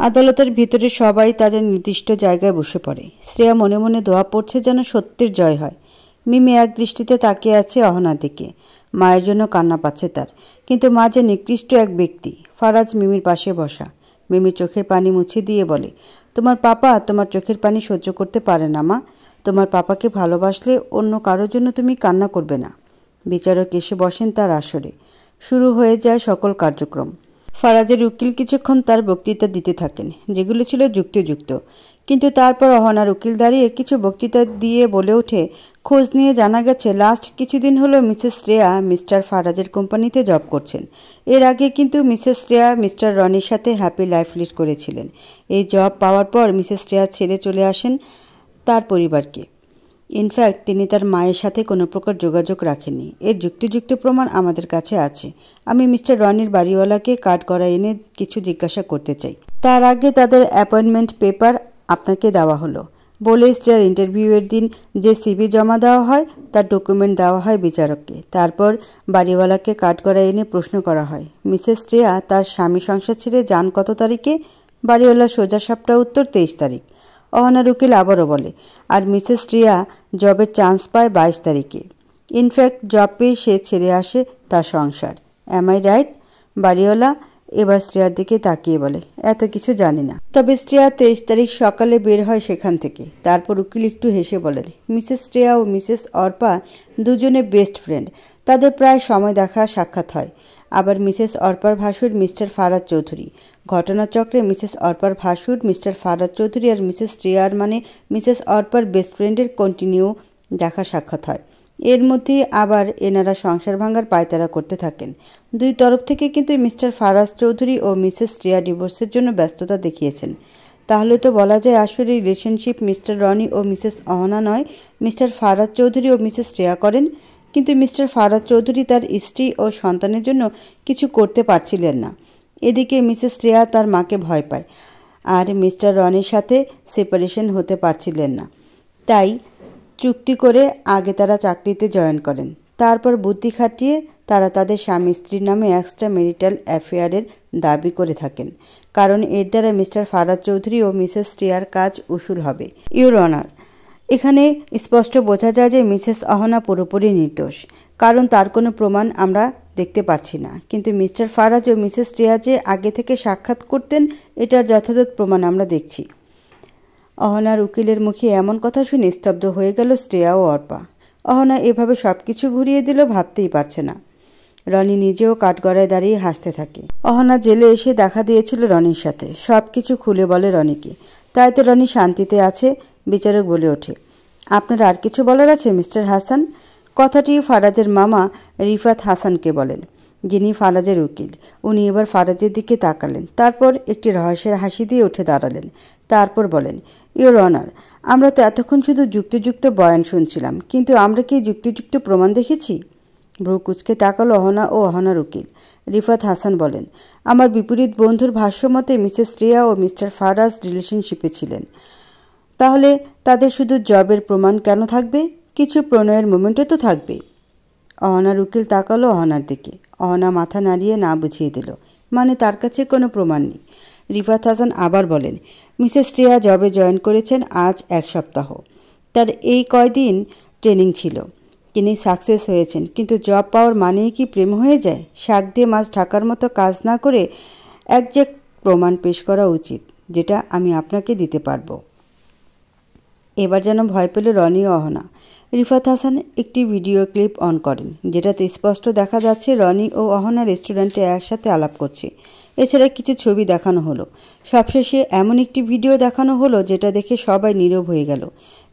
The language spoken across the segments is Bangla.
আদালতের ভিতরে সবাই তাদের নির্দিষ্ট জায়গায় বসে পড়ে। শ্রেয়া মনে মনে দোয়া পড়ছে যেন সত্যের জয় হয়। মিমি এক দৃষ্টিতে তাকিয়ে আছে অহনার দিকে। মায়ের জন্য কান্না পাচ্ছে তার, কিন্তু মা যে নিকৃষ্ট এক ব্যক্তি। ফারাজ মিমির পাশে বসা। মিমি চোখের পানি মুছে দিয়ে বলে, তোমার পাপা তোমার চোখের পানি সহ্য করতে পারে না মা। তোমার পাপাকে ভালোবাসলে অন্য কারোর জন্য তুমি কান্না করবে না। বিচারক এসে বসেন তার আসরে। শুরু হয়ে যায় সকল কার্যক্রম। ফারাজের উকিল কিছুক্ষণ তার বক্তৃতা দিতে থাকেন, যেগুলো ছিল যুক্তিযুক্ত। কিন্তু তারপর অহনার উকিল দাঁড়িয়ে কিছু বক্তৃতা দিয়ে বলে ওঠে, খোঁজ নিয়ে জানা গেছে লাস্ট কিছুদিন হলো মিসেস শ্রেয়া মিস্টার ফারাজের কোম্পানিতে জব করছেন। এর আগে কিন্তু মিসেস শ্রেয়া মিস্টার রনির সাথে হ্যাপি লাইফ লিড করেছিলেন। এই জব পাওয়ার পর মিসেস শ্রেয়া ছেড়ে চলে আসেন তার পরিবারকে। ইনফ্যাক্ট তিনি তার মায়ের সাথে কোনো প্রকার যোগাযোগ রাখেননি। এর যুক্তিযুক্ত প্রমাণ আমাদের কাছে আছে। আমি মিস্টার রনির বাড়িওয়ালাকে কার্ড করা এনে কিছু জিজ্ঞাসা করতে চাই। তার আগে তাদের অ্যাপয়েন্টমেন্ট পেপার আপনাকে দেওয়া হলো বলে স্ত্রীর ইন্টারভিউয়ের দিন যে সিভি জমা দেওয়া হয় তার ডকুমেন্ট দেওয়া হয় বিচারককে। তারপর বাড়িওয়ালাকে কার্ড করা এনে প্রশ্ন করা হয়, মিসেস শ্রেয়া তার স্বামী সংসার ছেড়ে যান কত তারিখে? বাড়িওয়ালার সোজা সাপটা উত্তর 23 তারিখ। অহনার উকিল আবারও বলে, আর মিসেস শ্রেয়া জবের চান্স পায় 22 তারিখে। ইনফ্যাক্ট জব পেয়ে সে ছেড়ে আসে তার সংসার। Am I right? বাড়িওয়ালা এবার শ্রেয়ার দিকে তাকিয়ে বলে, এত কিছু জানি না, তবে শ্রেয়া 23 তারিখ সকালে বের হয় সেখান থেকে। তারপর উকিল একটু হেসে বলেন, মিসেস শ্রেয়া ও মিসেস অর্পা দুজনে বেস্ট ফ্রেন্ড। তাদের প্রায় সময় দেখা সাক্ষাৎ হয়। আবার মিসেস অর্পার ভাসুর মিস্টার ফারাজ চৌধুরী। ঘটনাচক্রে মিসেস অর্পার ভাসুর মিস্টার ফারাজ চৌধুরী আর মিসেস শ্রেয়ার মানে মিসেস অর্পার বেস্ট ফ্রেন্ডের কন্টিনিউ দেখা সাক্ষাৎ হয়। এর মধ্যে আবার এনারা সংসার ভাঙার পায়তারা করতে থাকেন। দুই তরফ থেকে কিন্তু মিস্টার ফারাজ চৌধুরী ও মিসেস শ্রেয়া ডিভোর্সের জন্য ব্যস্ততা দেখিয়েছেন। তাহলে তো বলা যায় আসলে রিলেশনশিপ মিস্টার রনি ও মিসেস অহনা নয়, মিস্টার ফারাজ চৌধুরী ও মিসেস শ্রেয়া করেন। কিন্তু মিস্টার ফারাজ চৌধুরী তার স্ত্রী ও সন্তানের জন্য কিছু করতে পারছিলেন না। এদিকে মিসেস শ্রেয়া তার মাকে ভয় পায়, আর মিস্টার রনির সাথে সেপারেশন হতে পারছিলেন না। তাই চুক্তি করে আগে তারা চাকরিতে জয়েন করেন। তারপর বুদ্ধি খাটিয়ে তারা তাদের স্বামী স্ত্রীর নামে এক্সট্রা ম্যারিটাল অ্যাফেয়ারের দাবি করে থাকেন, কারণ এর দ্বারা মিস্টার ফারাজ চৌধুরী ও মিসেস শ্রেয়ার কাজ উসুল হবে। ইউর অনার, এখানে স্পষ্ট বোঝা যায় যে মিসেস অহনা পুরোপুরি নির্দোষ, কারণ তার কোনো প্রমাণ আমরা দেখতে পাচ্ছি না। কিন্তু মিস্টার ফারাজ ও মিসেস শ্রেয়া যে আগে থেকে সাক্ষাৎ করতেন এটার যথাযথ প্রমাণ আমরা দেখছি। অহনার উকিলের মুখে এমন কথা শুনে স্তব্ধ হয়ে গেল শ্রেয়া ও অর্পা। অহনা এভাবে সব কিছু ঘুরিয়ে দিল ভাবতেই পারছে না। রনি নিজেও কাঠগড়ায় দাঁড়িয়ে হাসতে থাকে। অহনা জেলে এসে দেখা দিয়েছিল রনির সাথে, সব কিছু খুলে বলে রনিকে। তাই তো রনি শান্তিতে আছে। বিচারক বলে ওঠে, আপনার আর কিছু বলার আছে মিস্টার হাসান? কথাটি ফারাজের মামা রিফাত হাসানকে বলেন, যিনি ফারাজের উকিল। উনি এবার ফারাজের দিকে তাকালেন, তারপর একটি রহস্যের হাসি দিয়ে উঠে দাঁড়ালেন। তারপর বলেন, ইওর অনার, আমরা তো এতক্ষণ শুধু যুক্তিযুক্ত বয়ান শুনছিলাম, কিন্তু আমরা কি যুক্তিযুক্ত প্রমাণ দেখেছি? ভ্রু কুচকে তাকালো অহনা ও অহনার উকিল। রিফাত হাসান বলেন, আমার বিপরীত বন্ধুর ভাষ্যমতে মিসেস শ্রেয়া ও মিস্টার ফারাজ রিলেশনশিপে ছিলেন। তাহলে তাদের শুধু জবের প্রমাণ কেন থাকবে? কিছু প্রণয়ের মোমেন্টও তো থাকবে। অহনার উকিল তাকালো অহনার দিকে। অহনা মাথা নাড়িয়ে না বুঝিয়ে দিল, মানে তার কাছে কোনো প্রমাণ নেই। রিফাত হাসান আবার বলেন, মিসেস শ্রেয়া জবে জয়েন করেছেন আজ 1 সপ্তাহ। তার এই কয়দিন ট্রেনিং ছিল, তিনি সাকসেস হয়েছেন। কিন্তু জব পাওয়ার মানেই কি প্রেম হয়ে যায়? শাক দিয়ে মাছ ঢাকার মতো কাজ না করে একজ্যাক্ট প্রমাণ পেশ করা উচিত, যেটা আমি আপনাকে দিতে পারবো। এবার যেন ভয় পেল রনি ও অহনা। রিফাত হাসান একটি ভিডিও ক্লিপ অন করেন, যেটাতে স্পষ্ট দেখা যাচ্ছে রনি ও অহনা রেস্টুরেন্টে একসাথে আলাপ করছে। এছাড়া কিছু ছবি দেখানো হলো। সবশেষে এমন একটি ভিডিও দেখানো হলো যেটা দেখে সবাই নীরব হয়ে গেল।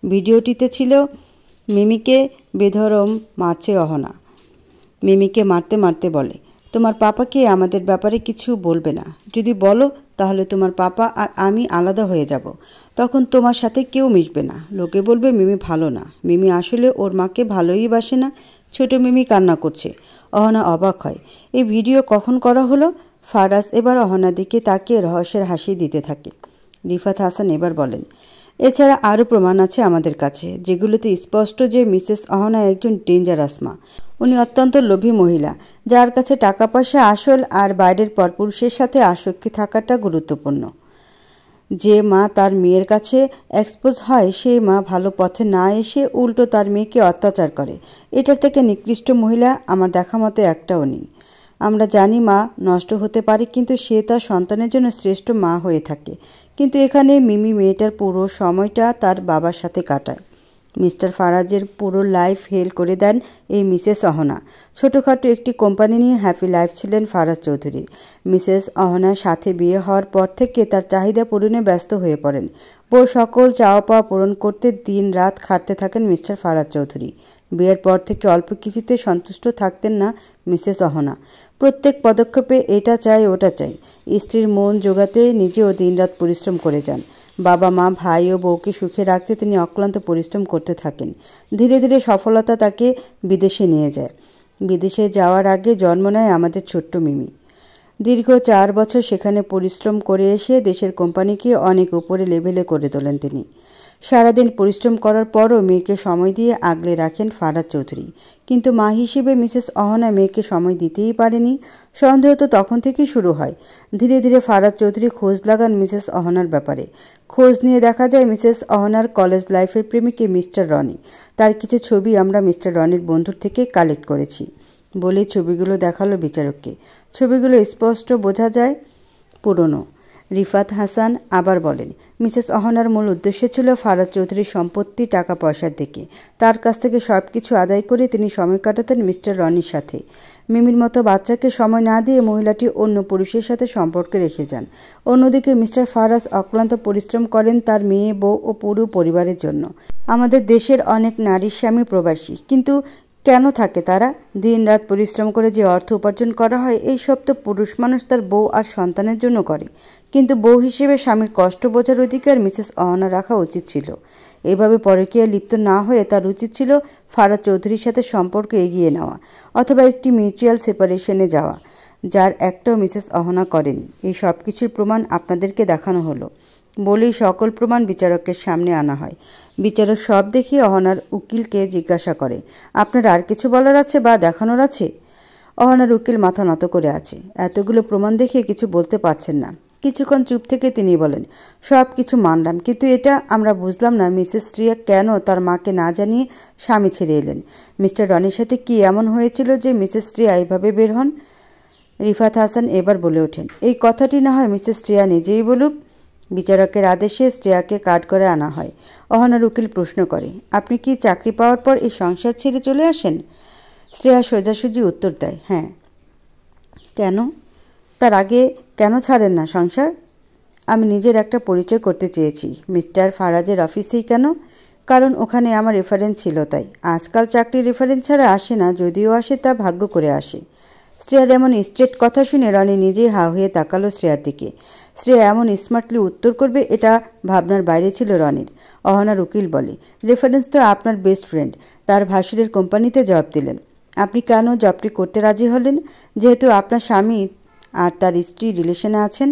ভিডিওটিতে ছিল মিমিকে বেধরম মারছে অহনা। মিমিকে মারতে মারতে বলে, তোমার পাপাকে আমাদের ব্যাপারে কিছু বলবে না। যদি বলো তাহলে তোমার পাপা আর আমি আলাদা হয়ে যাব। তখন তোমার সাথে কেউ মিশবে না। লোকে বলবে মিমি ভালো না। মিমি আসলে ওর মাকে ভালোই বাসে না। ছোট মিমি কান্না করছে। অহনা অবাক হয়। এই ভিডিও কখন করা হলো? ফারাজ এবার অহনার দিকে তাকিয়ে রহস্যের হাসি দিতে থাকে। রিফাত হাসান এবার বলেন, এছাড়া আরও প্রমাণ আছে আমাদের কাছে, যেগুলোতে স্পষ্ট যে মিসেস অহনা একজন ডেঞ্জারাস মা। উনি অত্যন্ত লোভী মহিলা, যার কাছে টাকা পয়সা আসল আর বাইরের পরপুরুষের সাথে আসক্তি থাকাটা গুরুত্বপূর্ণ। যে মা তার মেয়ের কাছে এক্সপোজ হয় সেই মা ভালো পথে না এসে উল্টো তার মেয়েকে অত্যাচার করে। এটার থেকে নিকৃষ্ট মহিলা আমার দেখা মতে একটাও নেই। আমরা জানি মা নষ্ট হতে পারে, কিন্তু সে তার সন্তানের জন্য শ্রেষ্ঠ মা হয়ে থাকে। কিন্তু এখানে মিমি মেয়েটার পুরো সময়টা তার বাবার সাথে কাটায়। মিস্টার ফারাজের পুরো লাইফ হেল করে দেন এই মিসেস অহনা। ছোটোখাটো একটি কোম্পানি নিয়ে হ্যাপি লাইফ ছিলেন ফারাজ চৌধুরীর। মিসেস অহনার সাথে বিয়ে হওয়ার পর থেকে তার চাহিদা পূরণে ব্যস্ত হয়ে পড়েন। বউ সকল চাওয়া পাওয়া পূরণ করতে দিন রাত খাটতে থাকেন মিস্টার ফারাজ চৌধুরী। বিয়ের পর থেকে অল্প কিছুতে সন্তুষ্ট থাকতেন না মিসেস অহনা। প্রত্যেক পদক্ষেপে এটা চাই ওটা চাই। স্ত্রীর মন জোগাতে নিজেও দিনরাত পরিশ্রম করে যান। বাবা মা ভাই ও বউকে সুখে রাখতে তিনি অক্লান্ত পরিশ্রম করতে থাকেন। ধীরে ধীরে সফলতা তাকে বিদেশে নিয়ে যায়। বিদেশে যাওয়ার আগে জন্ম নেয় আমাদের ছোট্ট মিমি। দীর্ঘ 4 বছর সেখানে পরিশ্রম করে এসে দেশের কোম্পানিকে অনেক উপরে লেভেলে করে তোলেন তিনি। সারাদিন পরিশ্রম করার পরও মেয়েকে সময় দিয়ে আগলে রাখেন ফারাজ চৌধুরী। কিন্তু মা হিসেবে মিসেস অহনা মেয়েকে সময় দিতেই পারেনি। সন্দেহ তো তখন থেকেই শুরু হয়। ধীরে ধীরে ফারাজ চৌধুরী খোঁজ লাগান মিসেস অহনার ব্যাপারে। খোঁজ নিয়ে দেখা যায় মিসেস অহনার কলেজ লাইফের প্রেমিকে মিস্টার রনি। তার কিছু ছবি আমরা মিস্টার রনির বন্ধুর থেকে কালেক্ট করেছি বলেই ছবিগুলো দেখালো বিচারককে। ছবিগুলো স্পষ্ট বোঝা যায় পুরনো। রিফাত হাসান আবার বলেন, মিসেস অহনার মূল উদ্দেশ্য ছিল ফারাজ চৌধুরীর সম্পত্তি, টাকা পয়সার দিকে। তার কাছ থেকে সব কিছু আদায় করে তিনি সময় কাটাতেন মিস্টার রনির সাথে। মিমির মতো বাচ্চাকে সময় না দিয়ে মহিলাটি অন্য পুরুষের সাথে সম্পর্কে রেখে যান। অন্যদিকে মিস্টার ফারাজ অক্লান্ত পরিশ্রম করেন তার মেয়ে, বউ ও পুরো পরিবারের জন্য। আমাদের দেশের অনেক নারীর স্বামী প্রবাসী, কিন্তু কেন থাকে তারা? দিন রাত পরিশ্রম করে যে অর্থ উপার্জন করা হয়, এই সব তো পুরুষ মানুষ তার বউ আর সন্তানের জন্য করে। কিন্তু বউ হিসেবে স্বামীর কষ্ট বোঝার অধিকার মিসেস অহনা রাখা উচিত ছিল। এভাবে পরকীয়ায় লিপ্ত না হয়ে তার উচিত ছিল ফারাজ চৌধুরীর সাথে সম্পর্ক এগিয়ে নেওয়া, অথবা একটি মিউচুয়াল সেপারেশনে যাওয়া, যার একটাও মিসেস অহনা করেনি। এই সব কিছুর প্রমাণ আপনাদেরকে দেখানো হলো বলেই সকল প্রমাণ বিচারকের সামনে আনা হয়। বিচারক সব দেখিয়ে অহনার উকিলকে জিজ্ঞাসা করে, আপনার আর কিছু বলার আছে বা দেখানোর আছে? অহনার উকিল মাথা নত করে আছে। এতগুলো প্রমাণ দেখিয়ে কিছু বলতে পারছেন না। কিছুক্ষণ চুপ থেকে তিনি বলেন, সব কিছু মানলাম, কিন্তু এটা আমরা বুঝলাম না মিসেস শ্রিয়া কেন তার মাকে না জানিয়ে স্বামী ছেড়ে এলেন। মিস্টার রনির সাথে কি এমন হয়েছিল যে মিসেস শ্রিয়া এইভাবে বের হন? রিফাত হাসান এবার বলে ওঠেন, এই কথাটি না হয় মিসেস শ্রিয়া নিজেই বলুক। বিচারকের আদেশে শ্রেয়াকে কাঠগড়ায় আনা হয়। অহনার উকিল প্রশ্ন করে, আপনি কি চাকরি পাওয়ার পর এই সংসার ছেড়ে চলে আসেন? শ্রেয়া সোজাসুজি উত্তর দেয়, হ্যাঁ। কেন? তার আগে কেন ছাড়েন না সংসার? আমি নিজের একটা পরিচয় করতে চেয়েছি। মিস্টার ফারাজের অফিসেই কেন? কারণ ওখানে আমার রেফারেন্স ছিল তাই। আজকাল চাকরির রেফারেন্স ছাড়া আসে না, যদিও আসে তা ভাগ্য করে আসে। শ্রেয়ার এমন স্ট্রেট কথা শুনে রনি নিজেই হা হয়ে তাকালো শ্রেয়ার দিকে। শ্রেয়া এমন স্মার্টলি উত্তর করবে এটা ভাবনার বাইরে ছিল রনির। অহনার উকিল বলে, রেফারেন্স তো আপনার বেস্ট ফ্রেন্ড, তার ভাসুরের কোম্পানিতে জব দিলেন। আপনি কেন জবটি করতে রাজি হলেন? যেহেতু আপনার স্বামী আর তার স্ত্রী রিলেশনে আছেন।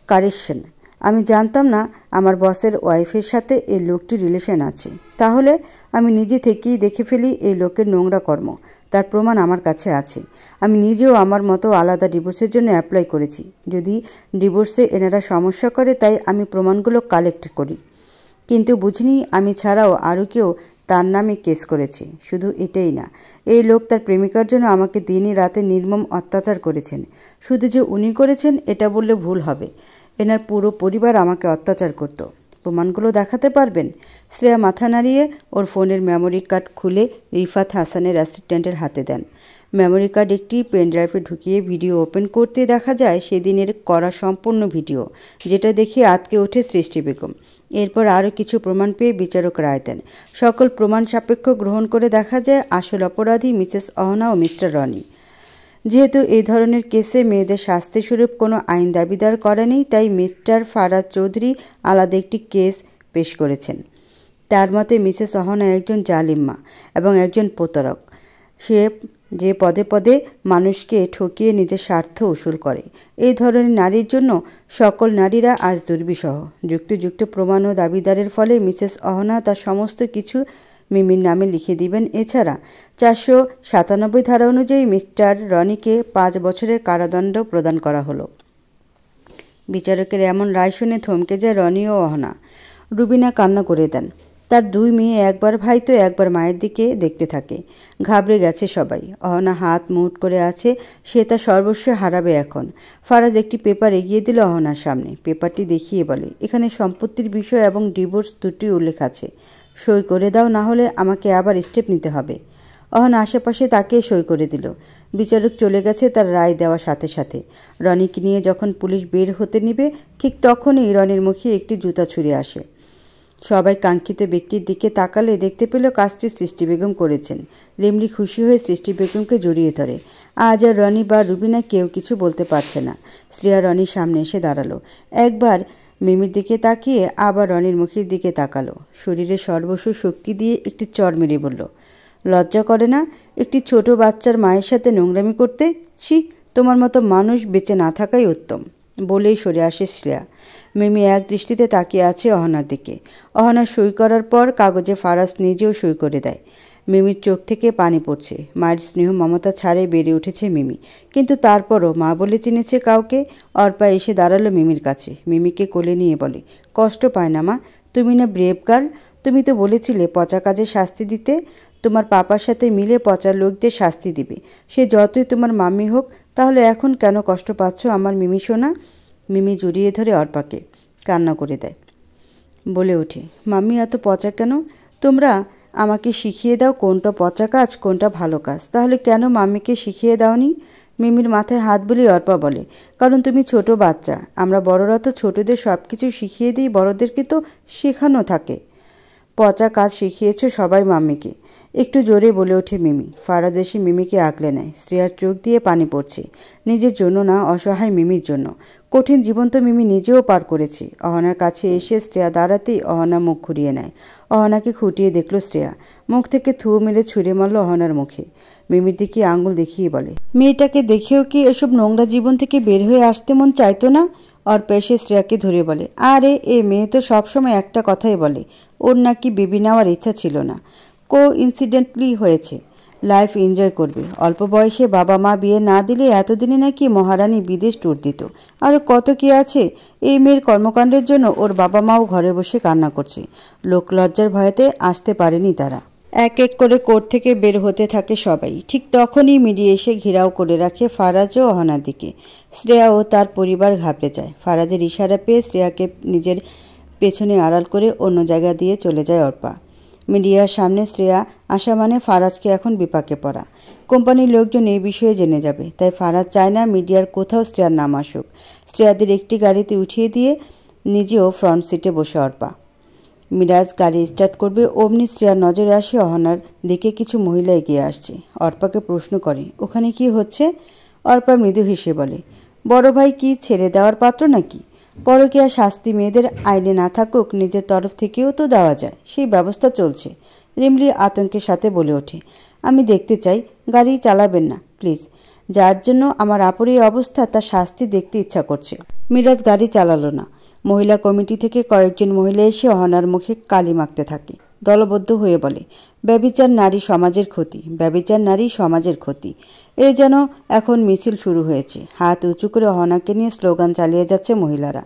কারেকশন, আমি জানতাম না আমার বসের ওয়াইফের সাথে এই লোকটি রিলেশন আছে। তাহলে আমি নিজে থেকেই দেখে ফেলি এই লোকের নোংরা কর্ম। তার প্রমাণ আমার কাছে আছে। আমি নিজেও আমার মতো আলাদা ডিভোর্সের জন্য অ্যাপ্লাই করেছি। যদি ডিভোর্সে এনারা সমস্যা করে, তাই আমি প্রমাণগুলো কালেক্ট করি। কিন্তু বুঝিনি আমি ছাড়াও আরও কেউ তার নামে কেস করেছে। শুধু এটাই না, এই লোক তার প্রেমিকার জন্য আমাকে দিনই রাতে নির্মম অত্যাচার করেছেন। শুধু যে উনি করেছেন এটা বললে ভুল হবে, এনার পুরো পরিবার আমাকে অত্যাচার করত। প্রমাণগুলো দেখাতে পারবেন? শ্রেয়া মাথা নাড়িয়ে ওর ফোনের মেমোরি কার্ড খুলে রিফাত হাসানের অ্যাসিস্ট্যান্টের হাতে দেন। মেমোরি কার্ড একটি পেনড্রাইভে ঢুকিয়ে ভিডিও ওপেন করতে দেখা যায় সেদিনের করা সম্পূর্ণ ভিডিও, যেটা দেখে আঁতকে ওঠে সৃষ্টি বেগম। এরপর আরও কিছু প্রমাণ পেয়ে বিচারক রায় দেন। সকল প্রমাণ সাপেক্ষ গ্রহণ করে দেখা যায় আসল অপরাধী মিসেস অহনা ও মিস্টার রনি। যেহেতু এই ধরনের কেসে মেয়েদের শাস্তিস্বরূপ কোনো আইন দাবিদার করেনি, তাই মিস্টার ফারাজ চৌধুরী আলাদা একটি কেস পেশ করেছেন। তার মতে মিসেস অহনা একজন জালিম মা এবং একজন প্রতারক। সে যে পদে পদে মানুষকে ঠকিয়ে নিজের স্বার্থ উসুল করে। এই ধরনের নারীর জন্য সকল নারীরা আজ দুর্বিষহ। যুক্তিযুক্ত প্রমাণ ও দাবিদারের ফলে মিসেস অহনা তার সমস্ত কিছু মিমির নামে লিখে দিবেন। এছাড়া 497 ধারা অনুযায়ী মিস্টার রনিকে 5 বছরের কারাদণ্ড প্রদান করা হলো। বিচারকের এমন রায় শুনে থমকে যায় রনি ও অহনা। রুবিনা কান্না করে দেন। তার দুই মেয়ে একবার ভাই তো একবার মায়ের দিকে দেখতে থাকে। ঘাবড়ে গেছে সবাই। অহনা হাত মুঠ করে আছে, সে তার সর্বস্ব হারাবে এখন। ফারাজ একটি পেপার এগিয়ে দিল অহনার সামনে। পেপারটি দেখিয়ে বলে, এখানে সম্পত্তির বিষয় এবং ডিভোর্স দুটি উল্লেখ আছে। সই করে দাও, না হলে আমাকে আবার স্টেপ নিতে হবে। অহনা আশেপাশে তাকিয়ে সই করে দিল। বিচারক চলে গেছে তার রায় দেওয়ার সাথে সাথে। রনিকে নিয়ে যখন পুলিশ বের হতে নিবে ঠিক তখনই রনির মুখে একটি জুতা ছুঁড়ে আসে। সবাই কাঙ্ক্ষিত ব্যক্তির দিকে তাকালে দেখতে পেল কাজটি সৃষ্টি বেগম করেছেন। রিমলি খুশি হয়ে সৃষ্টি বেগমকে জড়িয়ে ধরে। আজ আর রনি বা রুবিনা কেউ কিছু বলতে পারছে না। শ্রেয়া রনির সামনে এসে দাঁড়ালো। একবার মিমির দিকে তাকিয়ে আবার রনির মুখের দিকে তাকালো। শরীরের সর্বস্ব শক্তি দিয়ে একটি চড় মেরে বলল, লজ্জা করে না একটি ছোট বাচ্চার মায়ের সাথে নোংরামি করতে? ছি, তোমার মতো মানুষ বেঁচে না থাকাই উত্তম। বলেই সরে আসে শ্রেয়া। মিমি এক দৃষ্টিতে তাকিয়ে আছে অহনার দিকে। অহনা সই করার পর কাগজে ফারাজ নিজেও সই করে দেয়। মিমির চোখ থেকে পানি পড়ছে। মায়ের স্নেহ মমতা ছাড়ে বেড়ে উঠেছে মিমি, কিন্তু তারপরও মা বলে চিনেছে কাউকে। অর্পা এসে দাঁড়ালো মিমির কাছে। মিমিকে কোলে নিয়ে বলে, কষ্ট পায় না মা? তুমি না ব্রেভ গার্ল? তুমি তো বলেছিলে পচা কাজে শাস্তি দিতে। তোমার পাপার সাথে মিলে পচা লোকদের শাস্তি দিবে, সে যতই তোমার মাম্মি হোক। তাহলে এখন কেন কষ্ট পাচ্ছ আমার মিমি সোনা? মিমি জড়িয়ে ধরে অর্পাকে কান্না করে দেয়। বলে ওঠে, মাম্মি এত পচা কেন? তোমরা আমাকে শিখিয়ে দাও কোনটা পচা কাজ কোনটা ভালো কাজ। তাহলে কেন মাম্মিকে শিখিয়ে দাওনি? মিমির মাথায় হাত বুলিয়ে অর্পা বলে, কারণ তুমি ছোট বাচ্চা। আমরা বড়রা তো ছোটদের সব কিছু শিখিয়ে দিই, বড়দেরকে তো শেখানো থাকে। পচা কাজ শিখিয়েছ সবাই মাম্মিকে। একটু জোরে বলে ওঠে মিমি। ফারাজ এসে মিমিকে আগলে নেয়। শ্রেয়ার চোখ দিয়ে পানি পড়ছে। নিজের জন্য না, অসহায় মিমির জন্য। কঠিন জীবন তো মিমি নিজেও পার করেছে। অহনার কাছে এসে শ্রেয়া দাঁড়াতেই অহনা মুখ ঘুরিয়ে নেয়। অহনাকে খুঁটিয়ে দেখল শ্রেয়া। মুখ থেকে থু মেরে ছুঁড়ে মারল অহনার মুখে। মিমির দিকে আঙুল দেখিয়ে বলে, মেয়েটাকে দেখেও কি এসব নোংরা জীবন থেকে বের হয়ে আসতে মন চাইতো না? অর্পা এসে শ্রেয়াকে ধরে বলে, আরে এ মেয়ে তো সবসময় একটা কথাই বলে, ওর নাকি বেবি নেওয়ার ইচ্ছা ছিল না, ইনসিডেন্টলি হয়েছে, লাইফ এনজয় করবে। অল্প বয়সে বাবা মা বিয়ে না দিলে এতদিনে নাকি মহারানী বিদেশ ট্যুর দিত। আরও কত কি আছে। এই মেয়ের কর্মকাণ্ডের জন্য ওর বাবা মাও ঘরে বসে কান্না করছে। লোকলজ্জার ভয়েতে আসতে পারেনি তারা। এক এক করে কোর্ট থেকে বের হতে থাকে সবাই। ঠিক তখনই মিডিয়া এসে ঘেরাও করে রাখে ফারাজ ও অহনার দিকে। শ্রেয়া ও তার পরিবার ঘাবড়ে যায়। ফারাজের ইশারা পেয়ে শ্রেয়াকে নিজের পেছনে আড়াল করে অন্য জায়গা দিয়ে চলে যায় অর্পা। মিডিয়ার সামনে শ্রেয়া আসা মানে ফারাজকে এখন বিপাকে পড়া। কোম্পানির লোকজন এই বিষয়ে জেনে যাবে, তাই ফারাজ চায় না মিডিয়ার কোথাও শ্রেয়ার নাম আসুক। শ্রেয়াদের একটি গাড়িতে উঠিয়ে দিয়ে নিজেও ফ্রন্ট সিটে বসে অর্পা। মিরাজ গাড়ি স্টার্ট করবে, অমনি শ্রেয়ার নজরে আসে অহনার দিকে কিছু মহিলা এগিয়ে আসছে। অর্পাকে প্রশ্ন করে, ওখানে কি হচ্ছে? অর্পা মৃদু হেসে বলে, বড় ভাই কি ছেড়ে দেওয়ার পাত্র নাকি? পরকীয়া শাস্তি মেয়েদের আইনে না থাকুক নিজের তরফ থেকেও তো দেওয়া যায়, সেই ব্যবস্থা চলছে। রিমলি আতঙ্কের সাথে বলে ওঠে, আমি দেখতে চাই, গাড়ি চালাবেন না প্লিজ। যার জন্য আমার আপুর এই অবস্থা তার শাস্তি দেখতে ইচ্ছা করছে। মিরাজ গাড়ি চালালো না। মহিলা কমিটি থেকে কয়েকজন মহিলা এসে অহনার মুখে কালি মাখতে থাকে। দলবদ্ধ হয়ে বলে, ব্যভিচার নারী সমাজের ক্ষতি, ব্যভিচার নারী সমাজের ক্ষতি। এ যেন এখন মিছিল শুরু হয়েছে। হাত উঁচু করে অহনাকে নিয়ে স্লোগান চালিয়ে যাচ্ছে মহিলারা।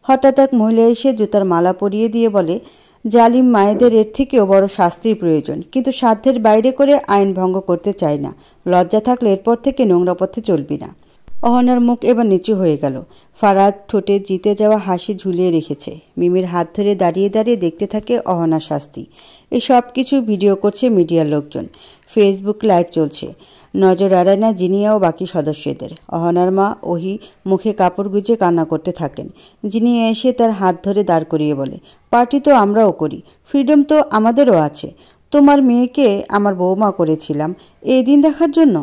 হঠাৎ এক মহিলা এসে জুতার মালা পরিয়ে দিয়ে বলে, জালিম মায়েদের এর থেকেও বড় শাস্তির প্রয়োজন, কিন্তু সাধ্যের বাইরে করে আইন ভঙ্গ করতে চাই না। লজ্জা থাকলে এরপর থেকে নোংরা পথে চলবি না। অহনার মুখ এবার নিচু হয়ে গেল। ফারাদ ঠোঁটে জিতে যাওয়া হাসি ঝুলিয়ে রেখেছে। মিমির হাত ধরে দাঁড়িয়ে দাঁড়িয়ে দেখতে থাকে অহনার শাস্তি। এই সব কিছু ভিডিও করছে মিডিয়ার লোকজন। ফেসবুক লাইভ চলছে। নজর এড়ায় না জিনিয়া ও বাকি সদস্যদের। অহনার মা ওহি মুখে কাপড় গুজে কান্না করতে থাকেন। জিনিয়া এসে তার হাত ধরে দাঁড় করিয়ে বলে, পার্টি তো আমরাও করি, ফ্রিডম তো আমাদেরও আছে। তোমার মেয়েকে আমার বৌমা করেছিলাম এই দিন দেখার জন্য?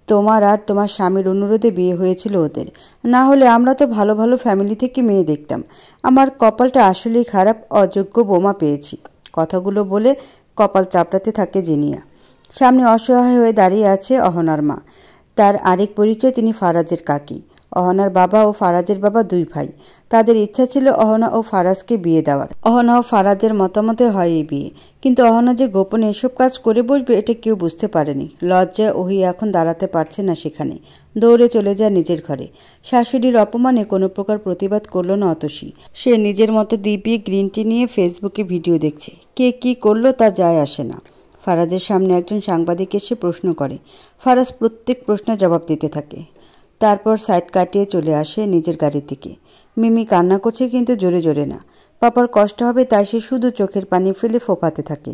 তোমার আর তোমার স্বামীর অনুরোধে বিয়ে হয়েছিল ওদের, না হলে আমরা তো ভালো ভালো ফ্যামিলি থেকে মেয়ে দেখতাম। আমার কপালটা আসলেই খারাপ, অযোগ্য বৌমা পেয়েছি। কথাগুলো বলে কপাল চাপড়াতে থাকে জিনিয়া। সামনে অসহায় হয়ে দাঁড়িয়ে আছে অহনার মা। তার আরেক পরিচয় তিনি ফারাজের কাকি। অহনার বাবা ও ফারাজের বাবা দুই ভাই। তাদের ইচ্ছা ছিল অহনা ও ফারাজকে বিয়ে দেওয়ার। অহনা ও ফারাজের মতামতে হয় এই বিয়ে, কিন্তু অহনা যে গোপনে এসব কাজ করে বসবে এটা কেউ বুঝতে পারেনি। লজ্জায় ওহি এখন দাঁড়াতে পারছে না সেখানে, দৌড়ে চলে যায় নিজের ঘরে। শাশুড়ির অপমানে কোনো প্রকার প্রতিবাদ করল না অতসী। সে নিজের মতো দিব্যি গ্রিন টি নিয়ে ফেসবুকে ভিডিও দেখছে। কে কি করলো তার যায় আসে না। ফারাজের সামনে একজন সাংবাদিক এসে প্রশ্ন করে। ফারাজ প্রত্যেক প্রশ্নের জবাব দিতে থাকে। তারপর সাইড কাটিয়ে চলে আসে নিজের গাড়ির দিকে। মিমি কান্না করছে, কিন্তু জোরে জোরে না। পাপার কষ্ট হবে তাই সে শুধু চোখের পানি ফেলে ফোঁপাতে থাকে।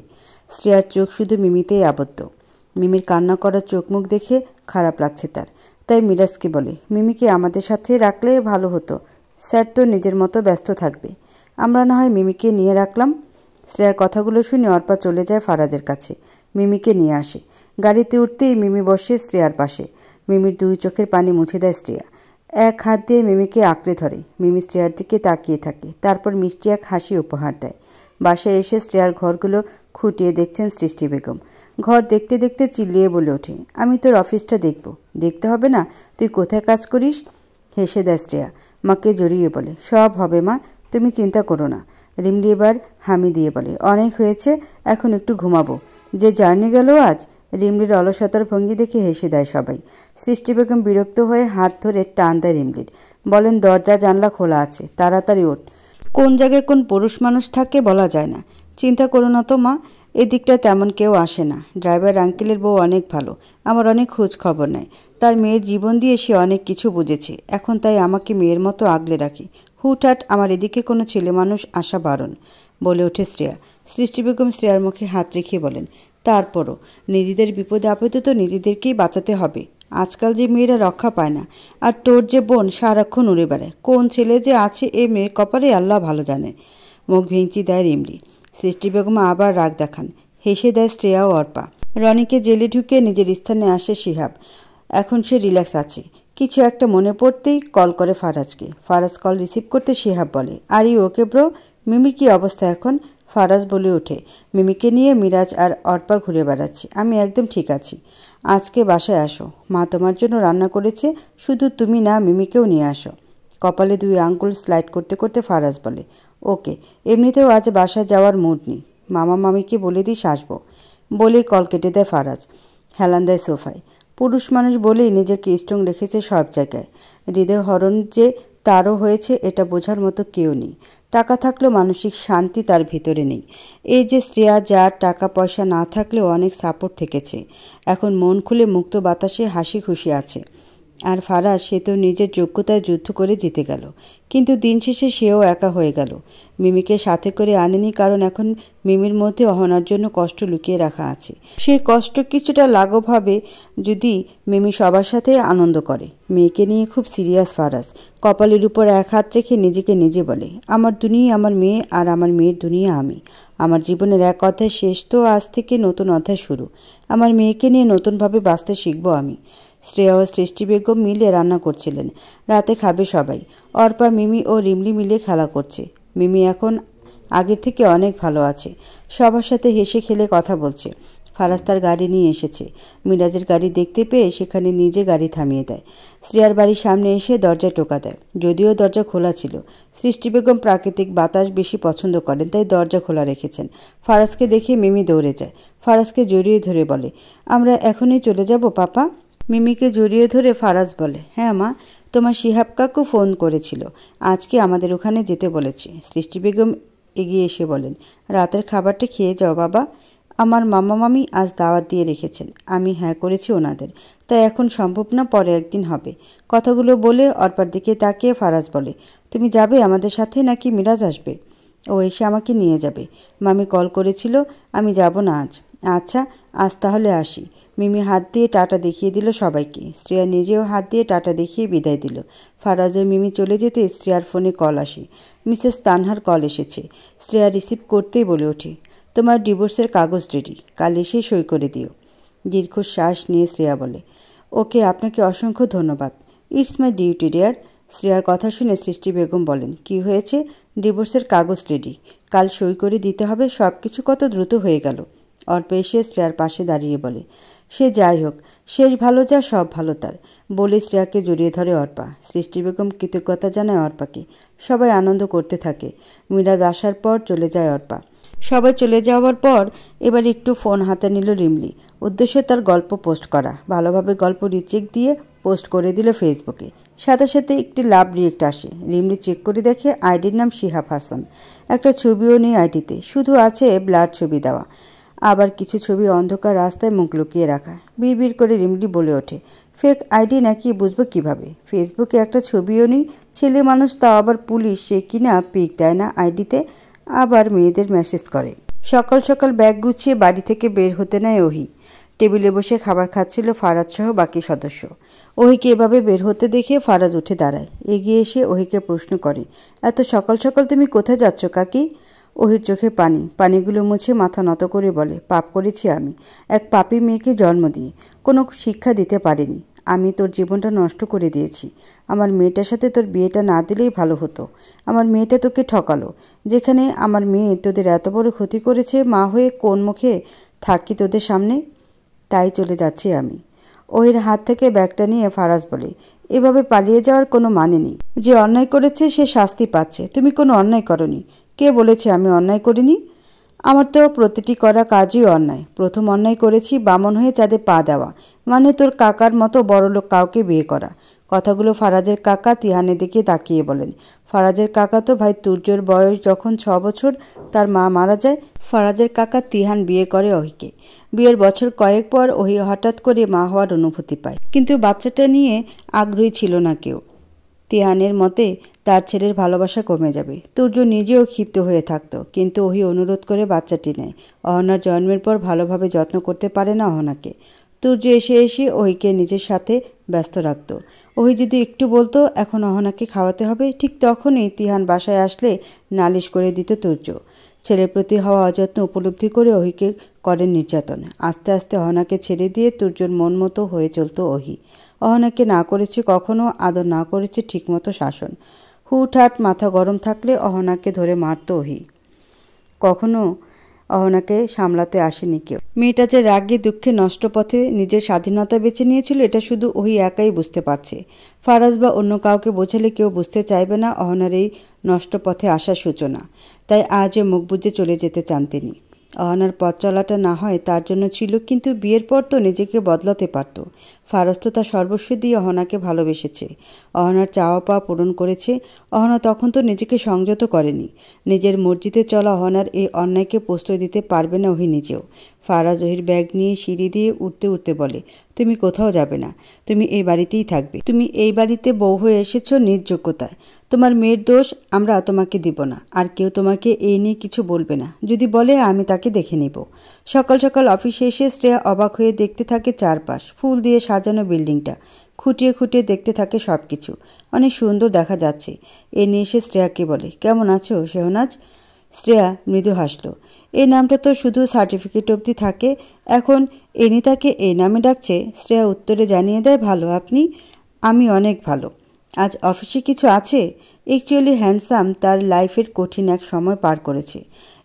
শ্রেয়ার চোখ শুধু মিমিতেই আবদ্ধ। মিমির কান্না করার চোখ মুখ দেখে খারাপ লাগছে তার। তাই মিরাজকে বলে, মিমিকে আমাদের সাথে রাখলে ভালো হতো। স্যার তো নিজের মতো ব্যস্ত থাকবে, আমরা না হয় মিমিকে নিয়ে রাখলাম। শ্রেয়ার কথাগুলো শুনে অর্পা চলে যায় ফারাজের কাছে, মিমিকে নিয়ে আসে। গাড়িতে উঠতেই মিমি বসে শ্রেয়ার পাশে। মিমির দুই চোখের পানি মুছে দেয় শ্রেয়া। এক হাত দিয়ে মিমিকে আঁকড়ে ধরে। মিমি শ্রেয়ার দিকে তাকিয়ে থাকে, তারপর মিষ্টি এক হাসি উপহার দেয়। বাসায় এসে শ্রেয়ার ঘরগুলো খুঁটিয়ে দেখছেন সৃষ্টি বেগম। ঘর দেখতে দেখতে চিল্লিয়ে বলে ওঠে, আমি তোর অফিসটা দেখব। দেখতে হবে না, তুই কোথায় কাজ করিস? হেসে দেয় শ্রেয়া, মাকে জড়িয়ে বলে, সব হবে মা, তুমি চিন্তা করো না। রিমলি এবার হামি দিয়ে বলে, অনেক হয়েছে, এখন একটু ঘুমাবো। যে জার্নি গেল আজ। রিমলির অলসতার ভঙ্গি দেখে হেসে দেয় সবাই। সৃষ্টি বেগম বিরক্ত হয়ে হাত ধরে টান দেয় রিমলির, বলেন, দরজা জানলা খোলা আছে, তাড়াতাড়ি ওঠ। কোন জায়গায় কোন পুরুষ মানুষ থাকে বলা যায় না। চিন্তা করো না তো মা, এদিকটা তেমন কেউ আসে না। ড্রাইভার আঙ্কেলের বউ অনেক ভালো, আমার অনেক খোঁজ খবর নেয়। তার মেয়ের জীবন দিয়ে সে অনেক কিছু বুঝেছে, এখন তাই আমাকে মেয়ের মতো আগলে রাখে। হুটহাট আমার এদিকে কোনো ছেলে মানুষ আসা বারণ, বলে ওঠে শ্রেয়া। সৃষ্টি বেগম শ্রেয়ার মুখে হাত রেখে বলেন, তারপরও নিজেদের বিপদে আপদে তো নিজেদেরকেই বাঁচাতে হবে। আজকাল যে মেয়েরা রক্ষা পায় না, আর তোর যে বোন সারাক্ষণ উড়ে বেড়ায়, কোন ছেলে যে আছে এ মেয়ের কপালে আল্লাহ ভালো জানে। মুখ ভেঙচি দেয় রিমলি। সৃষ্টি বেগম আবার রাগ দেখান, হেসে দেয় শ্রেয়া ও অর্পা। রনিকে জেলে ঢুকে নিজের স্থানে আসে শিহাব। এখন সে রিল্যাক্স আছে। কিছু একটা মনে পড়তেই কল করে ফারাজকে। ফারাজ কল রিসিভ করতে শিহাব বলে, আর ইউ ওকে ব্রো? মিমির কি অবস্থা এখন? ফারাজ বলে ওঠে, মিমিকে নিয়ে মিরাজ আর অর্পা ঘুরে বেড়াচ্ছে, আমি একদম ঠিক আছি। আজকে বাসায় আসো, মা তোমার জন্য রান্না করেছে, শুধু তুমি না, মিমিকেও নিয়ে আসো। কপালে দুই আঙ্গুল স্লাইড করতে করতে ফারাজ বলে, ওকে, এমনিতেও আজ বাসায় যাওয়ার মুড নেই, মামা মামিকে বলে দিস আসবো। বলেই কল কেটে দেয় ফারাজ। হেলান দেয় সোফায়। পুরুষ মানুষ বলেই নিজেকে স্ট্রং রেখেছে সব জায়গায়। হৃদয় হরণ যে তারও হয়েছে এটা বোঝার মতো কেউ নেই। টাকা থাকলেও মানসিক শান্তি তার ভিতরে নেই। এই যে শ্রেয়া, যার টাকা পয়সা না থাকলেও অনেক সাপোর্ট থেকেছে, এখন মন খুলে মুক্ত বাতাসে হাসি খুশি আছে। আর ফারাজ, সে তো নিজের যোগ্যতায় যুদ্ধ করে জিতে গেল, কিন্তু দিন শেষে সেও একা হয়ে গেল। মিমিকে সাথে করে আনেনি, কারণ এখন মিমির মধ্যে অহনার জন্য কষ্ট লুকিয়ে রাখা আছে। সেই কষ্ট কিছুটা লাঘব হবে যদি মিমি সবার সাথে আনন্দ করে। মেয়েকে নিয়ে খুব সিরিয়াস ফারাজ। কপালের উপর এক হাত রেখে নিজেকে নিজে বলে, আমার দুনিয়া আমার মেয়ে, আর আমার মেয়ের দুনিয়া আমি। আমার জীবনের এক অধ্যায় শেষ তো আজ থেকে নতুন অধ্যায় শুরু। আমার মেয়েকে নিয়ে নতুনভাবে বাঁচতে শিখব আমি। শ্রেয়া ও সৃষ্টি বেগম মিলে রান্না করছিলেন। রাতে খাবে সবাই। অর্পা, মিমি ও রিমলি মিলে খেলা করছে। মিমি এখন আগের থেকে অনেক ভালো আছে, সবার সাথে হেসে খেলে কথা বলছে। ফারাজ তার গাড়ি নিয়ে এসেছে। মিরাজের গাড়ি দেখতে পেয়ে সেখানে নিজে গাড়ি থামিয়ে দেয়। শ্রেয়ার বাড়ির সামনে এসে দরজায় টোকা দেয়, যদিও দরজা খোলা ছিল। সৃষ্টি বেগম প্রাকৃতিক বাতাস বেশি পছন্দ করেন, তাই দরজা খোলা রেখেছেন। ফারাজকে দেখে মিমি দৌড়ে যায়, ফারাজকে জড়িয়ে ধরে বলে, আমরা এখনই চলে যাব পাপা? মিমিকে জড়িয়ে ধরে ফারাজ বলে, হ্যাঁ মা, তোমার শিহাব কাকু ফোন করেছিল, আজকে আমাদের ওখানে যেতে বলেছে। সৃষ্টি বেগম এগিয়ে এসে বলেন, রাতের খাবারটা খেয়ে যাও বাবা, আমার মামা মামি আজ দাওয়াত দিয়ে রেখেছেন, আমি হ্যাঁ করেছি ওনাদের, তাই এখন সম্ভব না, পরে একদিন হবে। কথাগুলো বলে অর্পার দিকে তাকিয়ে ফারাজ বলে, তুমি যাবে আমাদের সাথে নাকি মিরাজ আসবে? ও এসে আমাকে নিয়ে যাবে, মামি কল করেছিল, আমি যাব না আজ। আচ্ছা, আজ তাহলে আসি। মিমি হাত দিয়ে টাটা দেখিয়ে দিল সবাইকে। শ্রেয়া নিজেও হাত দিয়ে টাটা দেখিয়ে বিদায় দিল। ফারাজ ও মিমি চলে যেতে শ্রেয়ার ফোনে কল আসে। মিসেস তানহার কল এসেছে। শ্রেয়া রিসিভ করতেই বলে ওঠে, তোমার ডিভোর্সের কাগজ রেডি, কাল এসে সই করে দিও। দীর্ঘশ্বাস নিয়ে শ্রেয়া বলে, ওকে, আপনাকে অসংখ্য ধন্যবাদ। It's my duty dear. শ্রেয়ার কথা শুনে সৃষ্টি বেগম বলেন, কি হয়েছে? ডিভোর্সের কাগজ রেডি, কাল সই করে দিতে হবে। সব কিছু কত দ্রুত হয়ে গেল। অর্পা এসে শ্রেয়ার পাশে দাঁড়িয়ে বলে, সে যাই হোক, শেষ ভালো যা সব ভালো তার, বলে শ্রেয়াকে জড়িয়ে ধরে অর্পা। সৃষ্টি বেগম কৃতজ্ঞতা জানায় অর্পাকে। সবাই আনন্দ করতে থাকে। মিরাজ আসার পর চলে যায় অর্পা। সবাই চলে যাওয়ার পর এবার একটু ফোন হাতে নিল রিমলি। উদ্দেশ্য তার গল্প পোস্ট করা। ভালোভাবে গল্প রিচেক দিয়ে পোস্ট করে দিল ফেসবুকে। সাথে সাথে একটি লাভ রিয়েক্ট আসে। রিমলি চেক করে দেখে আইডির নাম শিহাব হাসান। একটা ছবিও নেই আইডিতে, শুধু আছে ব্লার ছবি দেওয়া। আবার কিছু ছবি অন্ধকার রাস্তায় মুখ লুকিয়ে রাখা। বিড়বিড় করে রিমলি বলে ওঠে, ফেক আইডি নাকি, বুঝবো কিভাবে? ফেসবুকে একটা ছবিও নেই, ছেলে মানুষ, তাও আবার পুলিশ, সে কিনা পিক দেয় না আইডিতে, আবার মেয়েদের মেসেজ করে। সকাল সকাল ব্যাগ গুছিয়ে বাড়ি থেকে বের হতে নেয় ওহি। টেবিলে বসে খাবার খাচ্ছিল ফারাজ সহ বাকি সদস্য। ওহিকে এভাবে বের হতে দেখে ফারাজ উঠে দাঁড়ায়। এগিয়ে এসে ওহিকে প্রশ্ন করে, এত সকাল সকাল তুমি কোথায় যাচ্ছ কাকি? ওহির চোখে পানি। পানিগুলো মুছে মাথা নত করে বলে, পাপ করেছি আমি, এক পাপী মেয়েকে জন্ম দিয়ে কোনো শিক্ষা দিতে পারিনি। আমি তোর জীবনটা নষ্ট করে দিয়েছি। আমার মেয়েটার সাথে তোর বিয়েটা না দিলেই ভালো হতো। আমার মেয়েটা তোকে ঠকালো। যেখানে আমার মেয়ে তোদের এত বড় ক্ষতি করেছে, মা হয়ে কোন মুখে থাকি তোদের সামনে? তাই চলে যাচ্ছি আমি। ওহির হাত থেকে ব্যাগটা নিয়ে ফারাজ বলে, এভাবে পালিয়ে যাওয়ার কোনো মানে নেই। যে অন্যায় করেছে সে শাস্তি পাচ্ছে। তুমি কোনো অন্যায় করনি। কে বলেছে আমি অন্যায় করিনি? আমার তো প্রতিটি করা কাজই অন্যায়। প্রথম অন্যায় করেছি বামন হয়ে চাঁদে পা দেওয়া, মানে তোর কাকার মতো বড়লোক কাউকে বিয়ে করা। কথাগুলো ফারাজের কাকা তিহানের দিকে তাকিয়ে বলেন। ফারাজের কাকা তো ভাই তুর্যর বয়স যখন 6 বছর তার মা মারা যায়, ফারাজের কাকা তিহান বিয়ে করে ওহিকে। বিয়ের বছর কয়েক পর ওহি হঠাৎ করে মা হওয়ার অনুভূতি পায়, কিন্তু বাচ্চাটা নিয়ে আগ্রহী ছিল না কেউ। তিহানের মতে তার ছেলের ভালোবাসা কমে যাবে। তুর্য নিজেও ক্ষিপ্ত হয়ে থাকত, কিন্তু ওহি অনুরোধ করে বাচ্চাটি নেয়। অহনার জন্মের পর ভালোভাবে যত্ন করতে পারে না অহনাকে। তুর্য এসে এসে ওহিকে নিজের সাথে ব্যস্ত রাখত। ওহি যদি একটু বলতো এখন অহনাকে খাওয়াতে হবে, ঠিক তখনই তিহান বাসায় আসলে নালিশ করে দিত তুর্য। ছেলের প্রতি হওয়া অযত্ন উপলব্ধি করে ওহিকে করেন নির্যাতন। আস্তে আস্তে অহনাকে ছেড়ে দিয়ে তুর্যর মন মতো হয়ে চলত ওহি। অহনাকে না করেছে কখনো আদর, না করেছে ঠিকমতো শাসন। হুটহাট মাথা গরম থাকলে অহনাকে ধরে মারত ওহি। কখনো অহনাকে সামলাতে আসেনি কেউ। মেয়েটা যে রাগে দুঃখে নষ্ট পথে নিজের স্বাধীনতা বেছে নিয়েছিল, এটা শুধু ওহি একাই বুঝতে পারছে। ফারাজ বা অন্য কাউকে বোঝালে কেউ বুঝতে চাইবে না অহনার এই নষ্ট পথে আসার সূচনা। তাই আজও মুখ বুজে চলে যেতে চান তিনি। অহনার পথ চলাটা না হয় তার জন্য ছিল, কিন্তু বিয়ের পর তো নিজেকে বদলাতে পারত। ফারাজ তো তার সর্বস্ব দিয়ে অহনাকে ভালোবেসেছে, অহনার চাওয়া পাওয়া পূরণ করেছে। অহনা তখন তো নিজেকে সংযত করেনি। নিজের মর্জিতে চলা অহনার এই অন্যায়কে প্রশ্রয় দিতে পারবে না ওহি নিজেও। ফারাজ ওহির ব্যাগ নিয়ে সিঁড়ি দিয়ে উঠতে উঠতে বলে, তুমি কোথাও যাবে না, তুমি এই বাড়িতেই থাকবে। তুমি এই বাড়িতে বউ হয়ে এসেছো নিজ যোগ্যতায়। তোমার মেয়ের দোষ আমরা তোমাকে দিব না, আর কেউ তোমাকে এই নিয়ে কিছু বলবে না। যদি বলে আমি তাকে দেখে নিব। সকাল সকাল অফিসে এসে শ্রেয়া অবাক হয়ে দেখতে থাকে চারপাশ, ফুল দিয়ে সাজানো বিল্ডিংটা। খুঁটিয়ে খুঁটিয়ে দেখতে থাকে সব কিছু। অনেক সুন্দর দেখা যাচ্ছে। এ নিয়ে এসে শ্রেয়াকে বলে, কেমন আছো শেহনাজ? শ্রেয়া মৃদু হাসল। এই নামটা তো শুধু সার্টিফিকেট অবধি থাকে, এখন এনি তাকে এই নামে ডাকছে। শ্রেয়া উত্তরে জানিয়ে দেয়, ভালো, আপনি? আমি অনেক ভালো। আজ অফিসে কিছু আছে? অ্যাকচুয়ালি হ্যান্ডসাম তার লাইফের কঠিন এক সময় পার করেছে।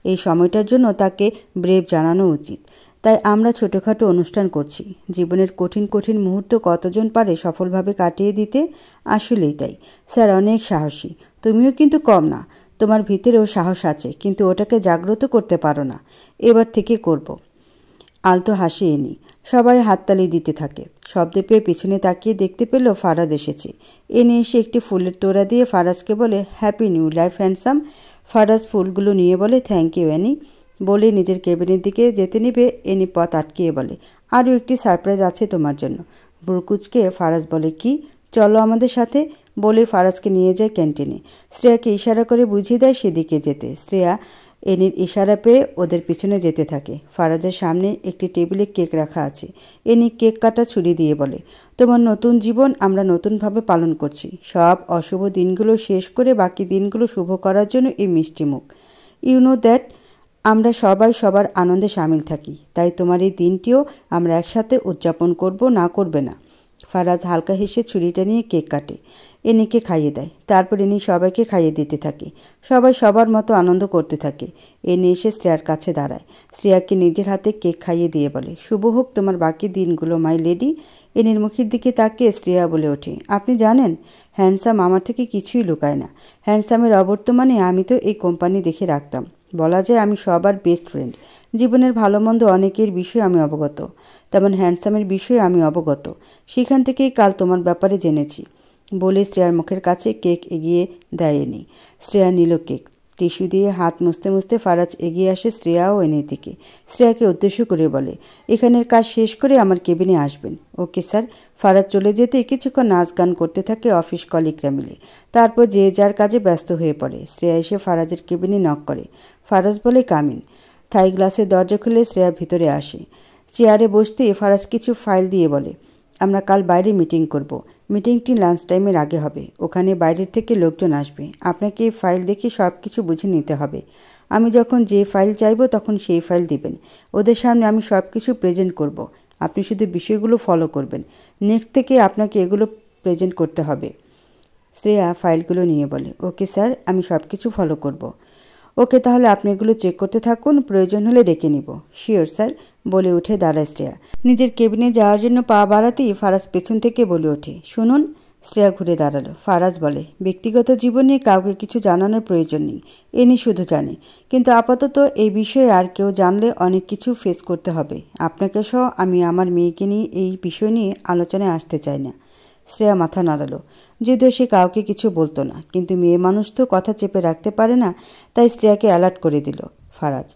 এই সময়টার জন্য তাকে ব্রেভ জানানো উচিত। তাই আমরা ছোটোখাটো অনুষ্ঠান করছি। জীবনের কঠিন কঠিন মুহূর্ত কতজন পারে সফলভাবে কাটিয়ে দিতে? আসলেই তাই। স্যার অনেক সাহসী। তুমিও কিন্তু কম না। তোমার ভিতরেও সাহস আছে, কিন্তু ওটাকে জাগ্রত করতে পারো না। এবার থেকে করব। আলতো হাসি এনি। সবাই হাততালি দিতে থাকে। শব্দ পেয়ে পিছনে তাকিয়ে দেখতে পেল ফারাজ এসেছে। এনে এসে একটি ফুলের তোড়া দিয়ে ফারাজকে বলে, happy new life handsome. Faraz ফুলগুলো নিয়ে বলে, থ্যাংক ইউ অ্যানি। বলে নিজের কেবিনের দিকে যেতে নিবে, এনি পথ আটকিয়ে বলে, আরও একটি সারপ্রাইজ আছে তোমার জন্য। বুরকুচকে ফারাজ বলে, কি? চলো আমাদের সাথে। বলে ফারাজকে নিয়ে যায় ক্যান্টিনে। শ্রেয়াকে ইশারা করে বুঝিয়ে দেয় সেদিকে যেতে। শ্রেয়া এনির ইশারা পেয়ে ওদের পিছনে যেতে থাকে। ফারাজের সামনে একটি টেবিলে কেক রাখা আছে। এনি কেক কাটা ছুরি দিয়ে বলে, তোমার নতুন জীবন আমরা নতুনভাবে পালন করছি। সব অশুভ দিনগুলো শেষ করে বাকি দিনগুলো শুভ করার জন্য এই মিষ্টি মুখ। ইউ নো দ্যাট আমরা সবাই সবার আনন্দে সামিল থাকি, তাই তোমার এই দিনটিও আমরা একসাথে উদযাপন করব, না করবে না? ফারাজ হালকা হেসে ছুরিটা নিয়ে কেক কাটে। এনিকে খাইয়ে দেয়। তারপর এনি সবাইকে খাইয়ে দিতে থাকে। সবাই সবার মতো আনন্দ করতে থাকে। এনি এসে শ্রেয়ার কাছে দাঁড়ায়। শ্রেয়াকে নিজের হাতে কেক খাইয়ে দিয়ে বলে, শুভ হোক তোমার বাকি দিনগুলো মাই লেডি। এনির মুখের দিকে তাকিয়ে শ্রেয়া বলে ওঠে, আপনি জানেন হ্যান্ডসাম আমার থেকে কিছুই লুকায় না। হ্যান্ডসামের অবর্তমানে আমি তো এই কোম্পানি দেখে রাখতাম। বলা যায় আমি সবার বেস্ট ফ্রেন্ড। জীবনের ভালো মন্দ অনেকের বিষয়ে আমি অবগত, তেমন হ্যান্ডসামের বিষয়ে আমি অবগত। সেখান থেকেই কাল তোমার ব্যাপারে জেনেছি বলে শ্রেয়ার মুখের কাছে কেক এগিয়ে দেয়নি। শ্রেয়া নিল কেক। টিস্যু দিয়ে হাত মুছতে মুছতে ফারাজ এগিয়ে আসে শ্রেয়া ও এনির দিকে। শ্রেয়াকে উদ্দেশ্য করে বলে, এখানের কাজ শেষ করে আমার কেবিনে আসবেন। Okay sir. ফারাজ চলে যেতে কিছুক্ষণ নাচ গান করতে থাকে অফিস কলিগরা মিলে। তারপর যে যার কাজে ব্যস্ত হয়ে পড়ে। শ্রেয়া এসে ফারাজের কেবিনে নক করে। ফারাজ বলে, কামিন। থাই গ্লাসের দরজা খুলে শ্রেয়া ভিতরে আসে। চেয়ারে বসতে ফারাজ কিছু ফাইল দিয়ে বলে, আমরা কাল বাইরে মিটিং করব। মিটিংটি লাঞ্চ টাইমের আগে হবে। ওখানে বাইরের থেকে লোকজন আসবে। আপনাকে এই ফাইল দেখে সব কিছু বুঝে নিতে হবে। আমি যখন যে ফাইল চাইব তখন সেই ফাইল দিবেন। ওদের সামনে আমি সব কিছু প্রেজেন্ট করব। আপনি শুধু বিষয়গুলো ফলো করবেন। নেক্সট থেকে আপনাকে এগুলো প্রেজেন্ট করতে হবে। শ্রেয়া ফাইলগুলো নিয়ে বলে, ওকে স্যার, আমি সব কিছু ফলো করব। ওকে, তাহলে আপনি এগুলো চেক করতে থাকুন, প্রয়োজন হলে ডেকে নিব। শিওর স্যার, বলে উঠে দাঁড়ায় শ্রেয়া। নিজের কেবিনে যাওয়ার জন্য পা বাড়াতেই ফারাজ পেছন থেকে বলে ওঠে, শুনুন। শ্রেয়া ঘুরে দাঁড়ালো। ফারাজ বলে, ব্যক্তিগত জীবনে কাউকে কিছু জানানোর প্রয়োজন নেই। এনি শুধু জানে। কিন্তু আপাতত এই বিষয়ে আর কেউ জানলে অনেক কিছু ফেস করতে হবে আপনাকে সহ। আমি আমার মেয়েকে নিয়ে এই বিষয় নিয়ে আলোচনায় আসতে চাই না। শ্রেয়া মাথা নাড়ালো। যদিও সে কাউকে কিছু বলতো না, কিন্তু মেয়ে মানুষ তো কথা চেপে রাখতে পারে না। তাই শ্রেয়াকে অ্যালার্ট করে দিল ফারাজ।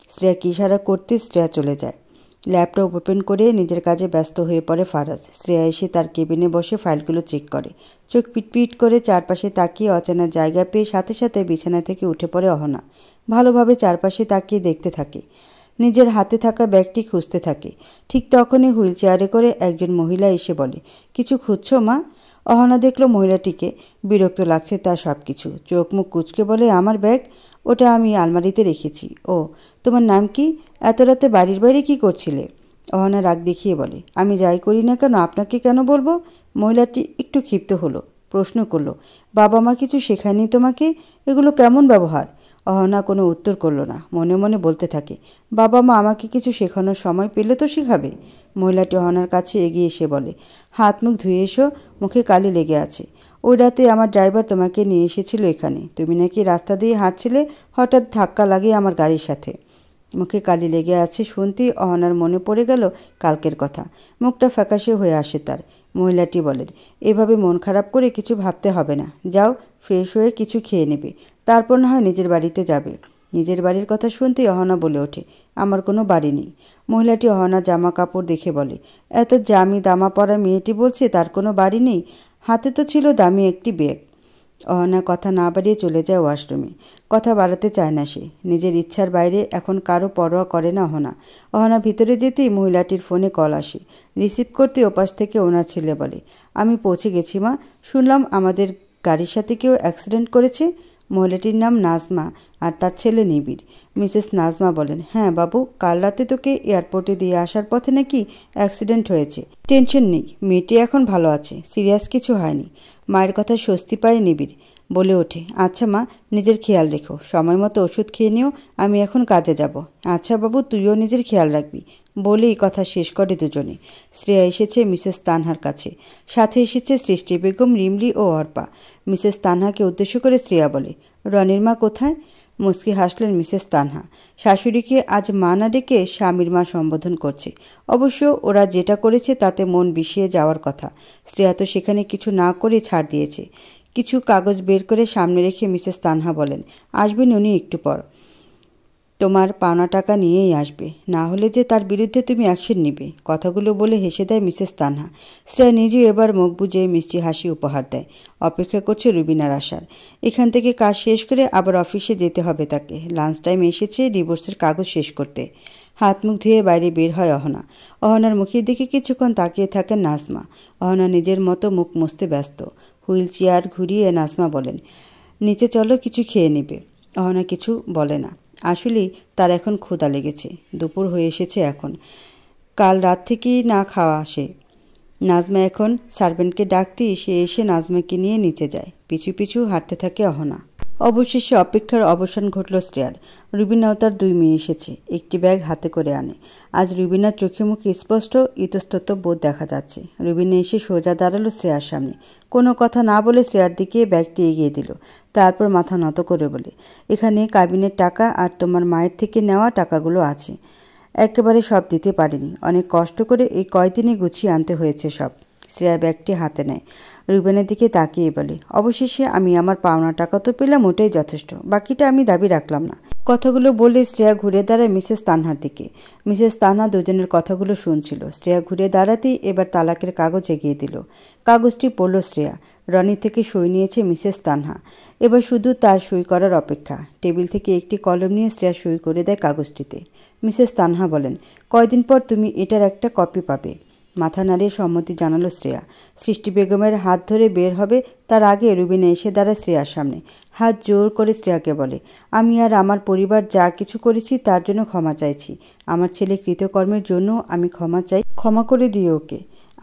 শ্রেয়াকে ইশারা করতে শ্রেয়া চলে যায়। ল্যাপটপ ওপেন করে নিজের কাজে ব্যস্ত হয়ে পড়ে ফারাজ। শ্রেয়া এসে তার কেবিনে বসে ফাইলগুলো চেক করে। চোখ পিটপিট করে চারপাশে তাকিয়ে অচেনা জায়গা পেয়ে সাথে সাথে বিছানা থেকে উঠে পড়ে অহনা। ভালোভাবে চারপাশে তাকিয়ে দেখতে থাকে। নিজের হাতে থাকা ব্যাগটি খুঁজতে থাকে। ঠিক তখনই হুইল চেয়ারে করে একজন মহিলা এসে বলে, কিছু খুঁজছো মা? অহনা দেখল মহিলাটিকে। বিরক্ত লাগছে তার সব কিছু। চোখ মুখ কুঁচকে বলে, আমার ব্যাগ? ওটা আমি আলমারিতে রেখেছি। ও, তোমার নাম কি? এত রাতে বাড়ির বাইরে কি করছিলে? অহনা রাগ দেখিয়ে বলে, আমি যাই করি না কেন আপনাকে কেন বলবো? মহিলাটি একটু ক্ষিপ্ত হলো। প্রশ্ন করলো, বাবা মা কিছু শেখায়নি তোমাকে? এগুলো কেমন ব্যবহার? অহনা কোনো উত্তর করল না। মনে মনে বলতে থাকে, বাবা মা আমাকে কিছু শেখানোর সময় পেলে তো শেখাবে। মহিলাটি অহনার কাছে এগিয়ে এসে বলে, হাত মুখ ধুয়ে এসো, মুখে কালি লেগে আছে। ওই রাতে আমার ড্রাইভার তোমাকে নিয়ে এসেছিল এখানে। তুমি নাকি রাস্তা দিয়ে হাঁটছিলে, হঠাৎ ধাক্কা লাগে আমার গাড়ির সাথে। মুখে কালি লেগে আছে শুনতেই অহনার মনে পড়ে গেল কালকের কথা। মুখটা ফ্যাকাশে হয়ে আসে তার। মহিলাটি বলেন, এভাবে মন খারাপ করে কিছু ভাবতে হবে না। যাও, ফ্রেশ হয়ে কিছু খেয়ে নেবে, তারপর না হয় নিজের বাড়িতে যাবে। নিজের বাড়ির কথা শুনতেই অহনা বলে ওঠে, আমার কোনো বাড়ি নেই। মহিলাটি অহনা জামা কাপড় দেখে বলে, এত দামা পরা মেয়েটি বলছে তার কোনো বাড়ি নেই। হাতে তো ছিল দামি একটি ব্যাগ। অহনা কথা না বাড়িয়ে চলে যায় ওয়াশরুমে। কথা বাড়াতে চায় না সে। নিজের ইচ্ছার বাইরে এখন কারো পরোয়া করে না অহনা। অহনা ভিতরে যেতেই মহিলাটির ফোনে কল আসে। রিসিভ করতে ওপাশ থেকে ওনার ছেলে বলে, আমি পৌঁছে গেছি মা। শুনলাম আমাদের গাড়ির সাথে কেউ অ্যাক্সিডেন্ট করেছে। মহিলাটির নাম নাজমা আর তার ছেলে নিবিড়। মিসেস নাজমা বলেন, হ্যাঁ বাবু, কাল রাতে তোকে এয়ারপোর্টে দিয়ে আসার পথে নাকি অ্যাক্সিডেন্ট হয়েছে। টেনশন নেই, মেয়েটি এখন ভালো আছে, সিরিয়াস কিছু হয়নি। মায়ের কথা স্বস্তি পায় নিবিড়। বলে ওঠে, আচ্ছা মা, নিজের খেয়াল রেখো, সময় মতো ওষুধ খেয়ে নিও। আমি এখন কাজে যাব। আচ্ছা বাবু, তুইও নিজের খেয়াল রাখবি। বলেই কথা শেষ করে দুজনে। শ্রেয়া এসেছে মিসেস তানহার কাছে। সাথে এসেছে সৃষ্টি বেগম, রিমলি ও অর্পা। মিসেস তানহাকে উদ্দেশ্য করে শ্রেয়া বলে, রনির মা কোথায়? মুচকি হাসলেন মিসেস তানহা। শাশুড়িকে আজ মা না ডেকে স্বামীর মা সম্বোধন করছে। অবশ্য ওরা যেটা করেছে তাতে মন বিষিয়ে যাওয়ার কথা। শ্রেয়া তো সেখানে কিছু না করে ছাড় দিয়েছে। কিছু কাগজ বের করে সামনে রেখে মিসেস তানহা বলেন, আসবেন উনি একটু পর। তোমার পাওনা টাকা নিয়েই আসবে, না হলে যে তার বিরুদ্ধে তুমি অ্যাকশন নিবে। কথাগুলো বলে হেসে দেয় মিসেস তানহা। শ্রেয়া নিজেও এবার মুখ বুজে মিষ্টি হাসি উপহার দেয়। অপেক্ষা করছে রুবিনার আসার। এখান থেকে কাজ শেষ করে আবার অফিসে যেতে হবে তাকে। লাঞ্চ টাইম এসেছে ডিভোর্সের কাগজ শেষ করতে। হাত মুখ ধুয়ে বাইরে বের হয় অহনা। অহনার মুখের দিকে কিছুক্ষণ তাকিয়ে থাকেন নাজমা। অহনা নিজের মতো মুখ মুছতে ব্যস্ত। হুইল চেয়ার ঘুরিয়ে নাজমা বলেন, নিচে চলো, কিছু খেয়ে নেবে। অহনা কিছু বলে না। আসলেই তার এখন ক্ষুধা লেগেছে। দুপুর হয়ে এসেছে এখন। কাল রাত থেকেই না খাওয়া আসে। নাজমা এখন সার্ভেন্টকে ডাকতেই সে এসে নাজমাকে নিয়ে নিচে যায়। পিছু পিছু হাঁটতে থাকে অহনা। অবশেষে অপেক্ষার অবসান ঘটল শ্রেয়ার। রুবিনা ও তার 2 মেয়ে এসেছে, একটি ব্যাগ হাতে করে আনে। আজ রুবিনার চোখে মুখে স্পষ্ট ইতস্তত বোধ দেখা যাচ্ছে। রুবিনা এসে সোজা দাঁড়ালো শ্রেয়ার সামনে। কোনো কথা না বলে শ্রেয়ার দিকে ব্যাগটি এগিয়ে দিল। তারপর মাথা নত করে বলে, এখানে কাবিনের টাকা আর তোমার মায়ের থেকে নেওয়া টাকাগুলো আছে। একেবারে সব দিতে পারিনি, অনেক কষ্ট করে এই কয়দিনে গুছিয়ে আনতে হয়েছে সব। শ্রেয়া ব্যাগটি হাতে নেয়, রুবেনের দিকে তাকিয়ে বলে, অবশেষে আমি আমার পাওনা টাকা তো পেলাম, ওটাই যথেষ্ট, বাকিটা আমি দাবি রাখলাম না। কথাগুলো বলে শ্রেয়া ঘুরে দাঁড়ায় মিসেস তানহার দিকে। মিসেস তানহা দুজনের কথাগুলো শুনছিল। শ্রেয়া ঘুরে দাঁড়াতেই এবার তালাকের কাগজ এগিয়ে দিল। কাগজটি পড়ল শ্রেয়া। রনি থেকে সই নিয়েছে মিসেস তানহা। এবার শুধু তার সই করার অপেক্ষা। টেবিল থেকে একটি কলম নিয়ে শ্রেয়া সই করে দেয় কাগজটিতে। মিসেস তানহা বলেন, কয়দিন পর তুমি এটার একটা কপি পাবে। মাথা নাড়িয়ে সম্মতি জানালো শ্রেয়া। সৃষ্টি বেগমের হাত ধরে বের হবে তার আগে রুবিনা এসে দাঁড়ায় শ্রেয়ার সামনে। হাত জোর করে শ্রেয়াকে বলে, আমি আর আমার পরিবার যা কিছু করেছি তার জন্য ক্ষমা চাইছি। আমার ছেলে কৃতকর্মের জন্য আমি ক্ষমা চাই, ক্ষমা করে দিও ওকে।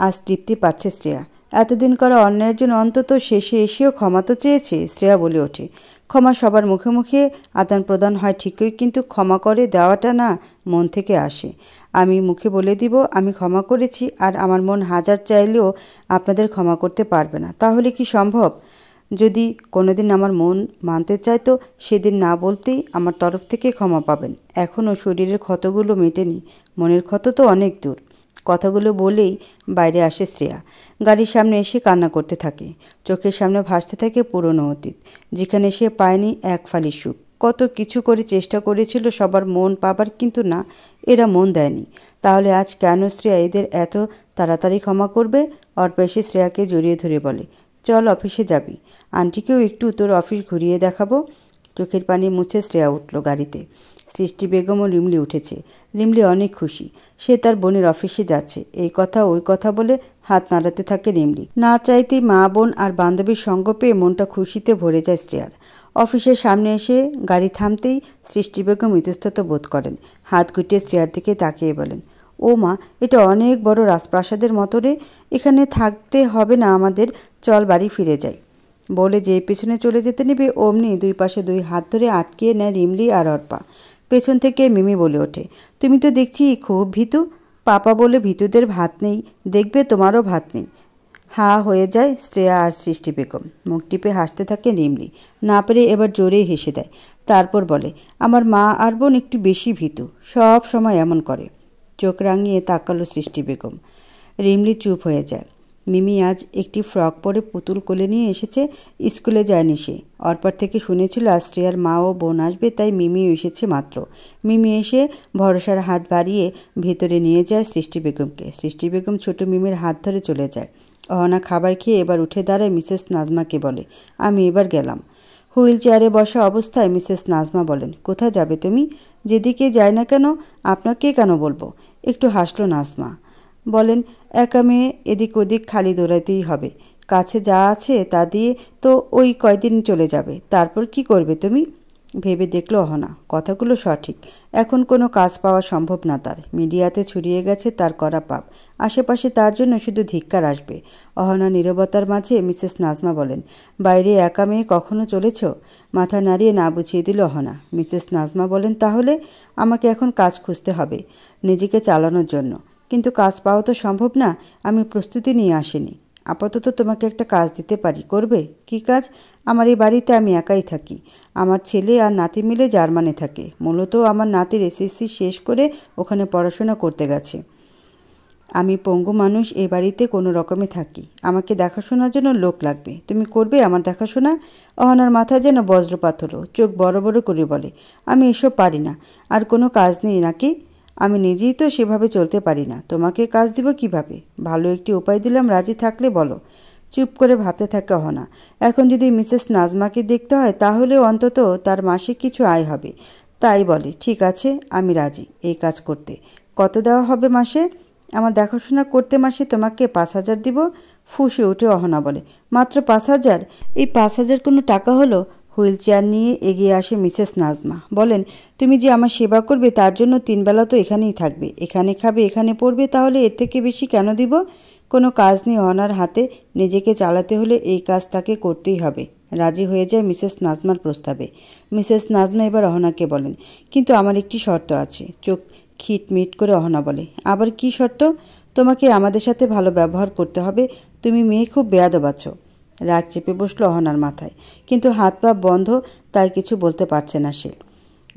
আজ তৃপ্তি পাচ্ছে শ্রেয়া। এতদিন করা অন্যায়ের জন্য অন্তত শেষে এসেও ক্ষমা তো চেয়েছে। শ্রেয়া বলে ওঠে, ক্ষমা সবার মুখে মুখে আদান প্রদান হয় ঠিকই, কিন্তু ক্ষমা করে দেওয়াটা না, মন থেকে আসে। আমি মুখে বলে দিব আমি ক্ষমা করেছি, আর আমার মন হাজার চাইলেও আপনাদের ক্ষমা করতে পারবে না। তাহলে কি সম্ভব? যদি কোনোদিন আমার মন মানতে চায় তো সেদিন না বলতেই আমার তরফ থেকে ক্ষমা পাবেন। এখনও শরীরের ক্ষতগুলো মেটেনি, মনের ক্ষত তো অনেক দূর। কথাগুলো বলেই বাইরে আসে শ্রেয়া। গাড়ির সামনে এসে কান্না করতে থাকে। চোখের সামনে ভাসতে থাকে পুরনো অতীত, যেখানে সে পায়নি এক ফালি সুখ। কত কিছু করে চেষ্টা করেছিল সবার মন পাবার, কিন্তু না, এরা মন দেয়নি। তাহলে আজ কেন শ্রেয়া এদের এত তাড়াতাড়ি ক্ষমা করবে? অর্পা এসে শ্রেয়াকে জড়িয়ে ধরে বলে, চল অফিসে যাবি, আন্টিকেও একটু তোর অফিস ঘুরিয়ে দেখাবো। চোখের পানি মুছে শ্রেয়া উঠল গাড়িতে। সৃষ্টি বেগম ও রিমলি উঠেছে। রিমলি অনেক খুশি, সে তার বোনের অফিসে যাচ্ছে। এই কথা ওই কথা বলে হাত নাড়াতে থাকে রিমলি। না চাইতেই মা বোন আর বান্ধবীর সঙ্গ পেয়ে মনটা খুশিতে ভরে যায় শ্রেয়ার। অফিসের সামনে এসে গাড়ি থামতেই সৃষ্টি বেগম ইতস্তত বোধ করেন। হাত গুটিয়ে শ্রেয়ার দিকে তাকিয়ে বলেন, ও মা, এটা অনেক বড় রাজপ্রাসাদের মতো রে, এখানে থাকতে হবে না আমাদের, চল বাড়ি ফিরে যাই। বলে যে পেছনে চলে যেতে নেবে অমনি 2 পাশে 2 হাত ধরে আটকিয়ে নেয় রিমলি আর অর্পা। পেছন থেকে মিমি বলে ওঠে, তুমি তো দেখছি খুব ভীতু। পাপা বলে ভীতুদের ভাত নেই, দেখবে তোমারও ভাত নেই। হা হয়ে যায় শ্রেয়া আর সৃষ্টি বেগম। মুখ টিপে হাসতে থাকে রিমলি। না পেরে এবার জোরেই হেসে দেয়। তারপর বলে, আমার মা আর বোন একটু বেশি ভীতু, সব সময় এমন করে। চোখ রাঙিয়ে তাকালো সৃষ্টি বেগম। রিমলি চুপ হয়ে যায়। মিমি আজ একটি ফ্রক পরে পুতুল কোলে নিয়ে এসেছে, স্কুলে যায়নি সে। অর্পার থেকে শুনেছিল আজ শ্রেয়ার মা ও বোন আসবে, তাই মিমিও এসেছে মাত্র। মিমি এসে ভরসার হাত বাড়িয়ে ভেতরে নিয়ে যায় সৃষ্টি বেগমকে। সৃষ্টি বেগম ছোট মিমির হাত ধরে চলে যায়। অহনা খাবার খেয়ে এবার উঠে দাঁড়ায় মিসেস নাজমাকে বলে, আমি এবার গেলাম। হুইল চেয়ারে বসা অবস্থায় মিসেস নাজমা বলেন, কোথায় যাবে তুমি? যেদিকে যাই না কেন আপনাকে কেন বলবো? একটু হাসলো নাজমা। বলেন, একা মেয়ে, এদিক ওদিক খালি দৌড়াতেই হবে। কাছে যা আছে তা দিয়ে তো ওই কয়দিন চলে যাবে, তারপর কি করবে তুমি? ভেবে দেখলো অহনা, কথাগুলো সঠিক। এখন কোনো কাজ পাওয়া সম্ভব না তার। মিডিয়াতে ছড়িয়ে গেছে তার করা পাপ। আশেপাশে তার জন্য শুধু ধিক্কার আসবে। অহনা নীরবতার মাঝে মিসেস নাজমা বলেন, বাইরে একা মেয়ে কখনো চলেছ? মাথা নাড়িয়ে না বুঝিয়ে দিল অহনা। মিসেস নাজমা বলেন, তাহলে আমাকে এখন কাজ খুঁজতে হবে নিজেকে চালানোর জন্য। কিন্তু কাজ পাওয়া তো সম্ভব না, আমি প্রস্তুতি নিয়ে আসিনি। আপাতত তোমাকে একটা কাজ দিতে পারি, করবে? কি কাজ? আমার এই বাড়িতে আমি একাই থাকি। আমার ছেলে আর নাতি মিলে জার্মানে থাকে। মূলত আমার নাতির এসএসসি শেষ করে ওখানে পড়াশোনা করতে গেছে। আমি পঙ্গু মানুষ, এই বাড়িতে কোনো রকমে থাকি। আমাকে দেখাশোনার জন্য লোক লাগবে। তুমি করবে আমার দেখাশোনা? অহনার মাথা যেন বজ্রপাত হলো। চোখ বড় বড় করে বলে, আমি এসব পারি না। আর কোনো কাজ নেই নাকি? আমি নিজেই তো সেভাবে চলতে পারি না, তোমাকে কাজ দিব কিভাবে? ভালো একটি উপায় দিলাম, রাজি থাকলে বলো। চুপ করে ভাবতে থাকে অহনা। এখন যদি মিসেস নাজমাকে দেখতে হয় তাহলেও অন্তত তার মাসে কিছু আয় হবে। তাই বলে, ঠিক আছে, আমি রাজি এই কাজ করতে। কত দেওয়া হবে মাসে? আমার দেখাশোনা করতে মাসে তোমাকে 5,000 দিব। ফুঁসে উঠে অহনা বলে, মাত্র 5,000? এই 5,000 কোনো টাকা হলো? হুইল চেয়ার নিয়ে এগিয়ে আসে মিসেস নাজমা। বলেন, তুমি যে আমার সেবা করবে তার জন্য 3 বেলা তো এখানেই থাকবে, এখানে খাবে, এখানে পড়বে, তাহলে এর থেকে বেশি কেন দিব? কোনো কাজ নেই অহনার হাতে, নিজেকে চালাতে হলে এই কাজ তাকে করতেই হবে। রাজি হয়ে যায় মিসেস নাজমার প্রস্তাবে। মিসেস নাজমা এবার অহনাকে বলেন, কিন্তু আমার একটি শর্ত আছে। চোখ খিটমিট করে অহনা বলে, আবার কি শর্ত? তোমাকে আমাদের সাথে ভালো ব্যবহার করতে হবে। তুমি মেয়ে খুব বেয়াদব আছো। রাগ চেপে বসলো অহনার মাথায়, কিন্তু হাত পা বন্ধ, তাই কিছু বলতে পারছে না সে।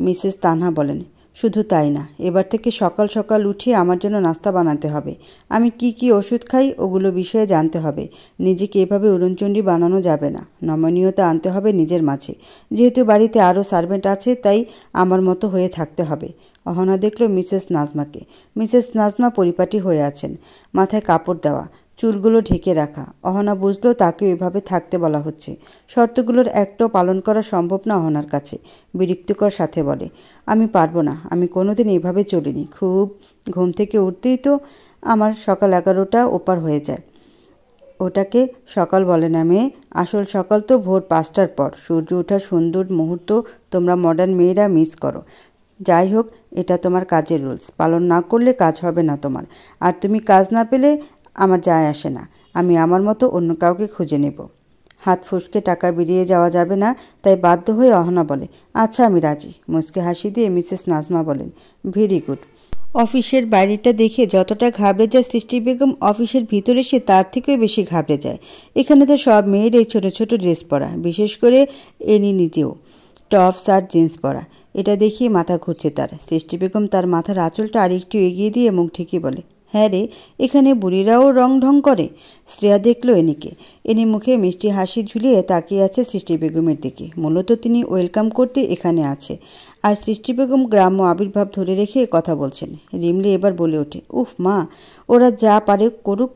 মিসেস তানহা বলেন, শুধু তাই না, এবার থেকে সকাল সকাল উঠিয়ে আমার জন্য নাস্তা বানাতে হবে। আমি কি কি ওষুধ খাই ওগুলো বিষয়ে জানতে হবে। নিজেকে এভাবে উড়নচণ্ডী বানানো যাবে না। নমনীয়তা আনতে হবে নিজের মাঝে। যেহেতু বাড়িতে আরও সার্ভেন্ট আছে, তাই আমার মতো হয়ে থাকতে হবে। অহনা দেখল মিসেস নাজমাকে। মিসেস নাজমা পরিপাটি হয়ে আছেন, মাথায় কাপড় দেওয়া, চুলগুলো ঢেকে রাখা। অহনা বুঝলো তাকে এভাবে থাকতে বলা হচ্ছে। শর্তগুলোর একটাও পালন করা সম্ভব না অহনার কাছে। বিরক্তিকর সাথে বলে, আমি পারবো না, আমি কোনোদিন এভাবে চলিনি। খুব ঘুম থেকে উঠতেই তো আমার সকাল 11টা ওপার হয়ে যায়। ওটাকে সকাল বলে না মেয়ে, আসল সকাল তো ভোর 5টার পর। সূর্য ওঠার সুন্দর মুহূর্ত তোমরা মডার্ন মেয়েরা মিস করো। যাই হোক, এটা তোমার কাজের রুলস, পালন না করলে কাজ হবে না তোমার। আর তুমি কাজ না পেলে আমার যায় আসে না, আমি আমার মতো অন্য কাউকে খুঁজে নেব। হাত ফুসকে টাকা বেরিয়ে যাওয়া যাবে না, তাই বাধ্য হয়ে অহনা বলে, আচ্ছা আমি রাজি। মুচকে হাসি দিয়ে মিসেস নাজমা বলেন, ভেরি গুড। অফিসের বাইরেটা দেখে যতটা ঘাবড়ে যায় সৃষ্টি বেগম, অফিসের ভিতরে সে তার থেকেও বেশি ঘাবড়ে যায়। এখানে তো সব মেয়েরাই ছোট ছোট ড্রেস পরা, বিশেষ করে এনি নিজেও টপস আর জিন্স পরা। এটা দেখিয়ে মাথা ঘুরছে তার। সৃষ্টি বেগম তার মাথার আঁচলটা আরেকটু এগিয়ে দিয়ে মুখ ঢেকে বলে, হ্যাঁ রে, এখানে বুড়িরাও রং ঢং করে। শ্রেয়া দেখলো এনিকে। এনি মুখে মিষ্টি হাসি ঝুলিয়ে তাকিয়ে আছে সৃষ্টি বেগমের দিকে। মূলত তিনি ওয়েলকাম করতে এখানে আছে, আর সৃষ্টি বেগম গ্রাম্য আবির্ভাব ধরে রেখে কথা বলছেন। রিমলি এবার বলে ওঠে, উফ মা, ওরা যা পারে করুক,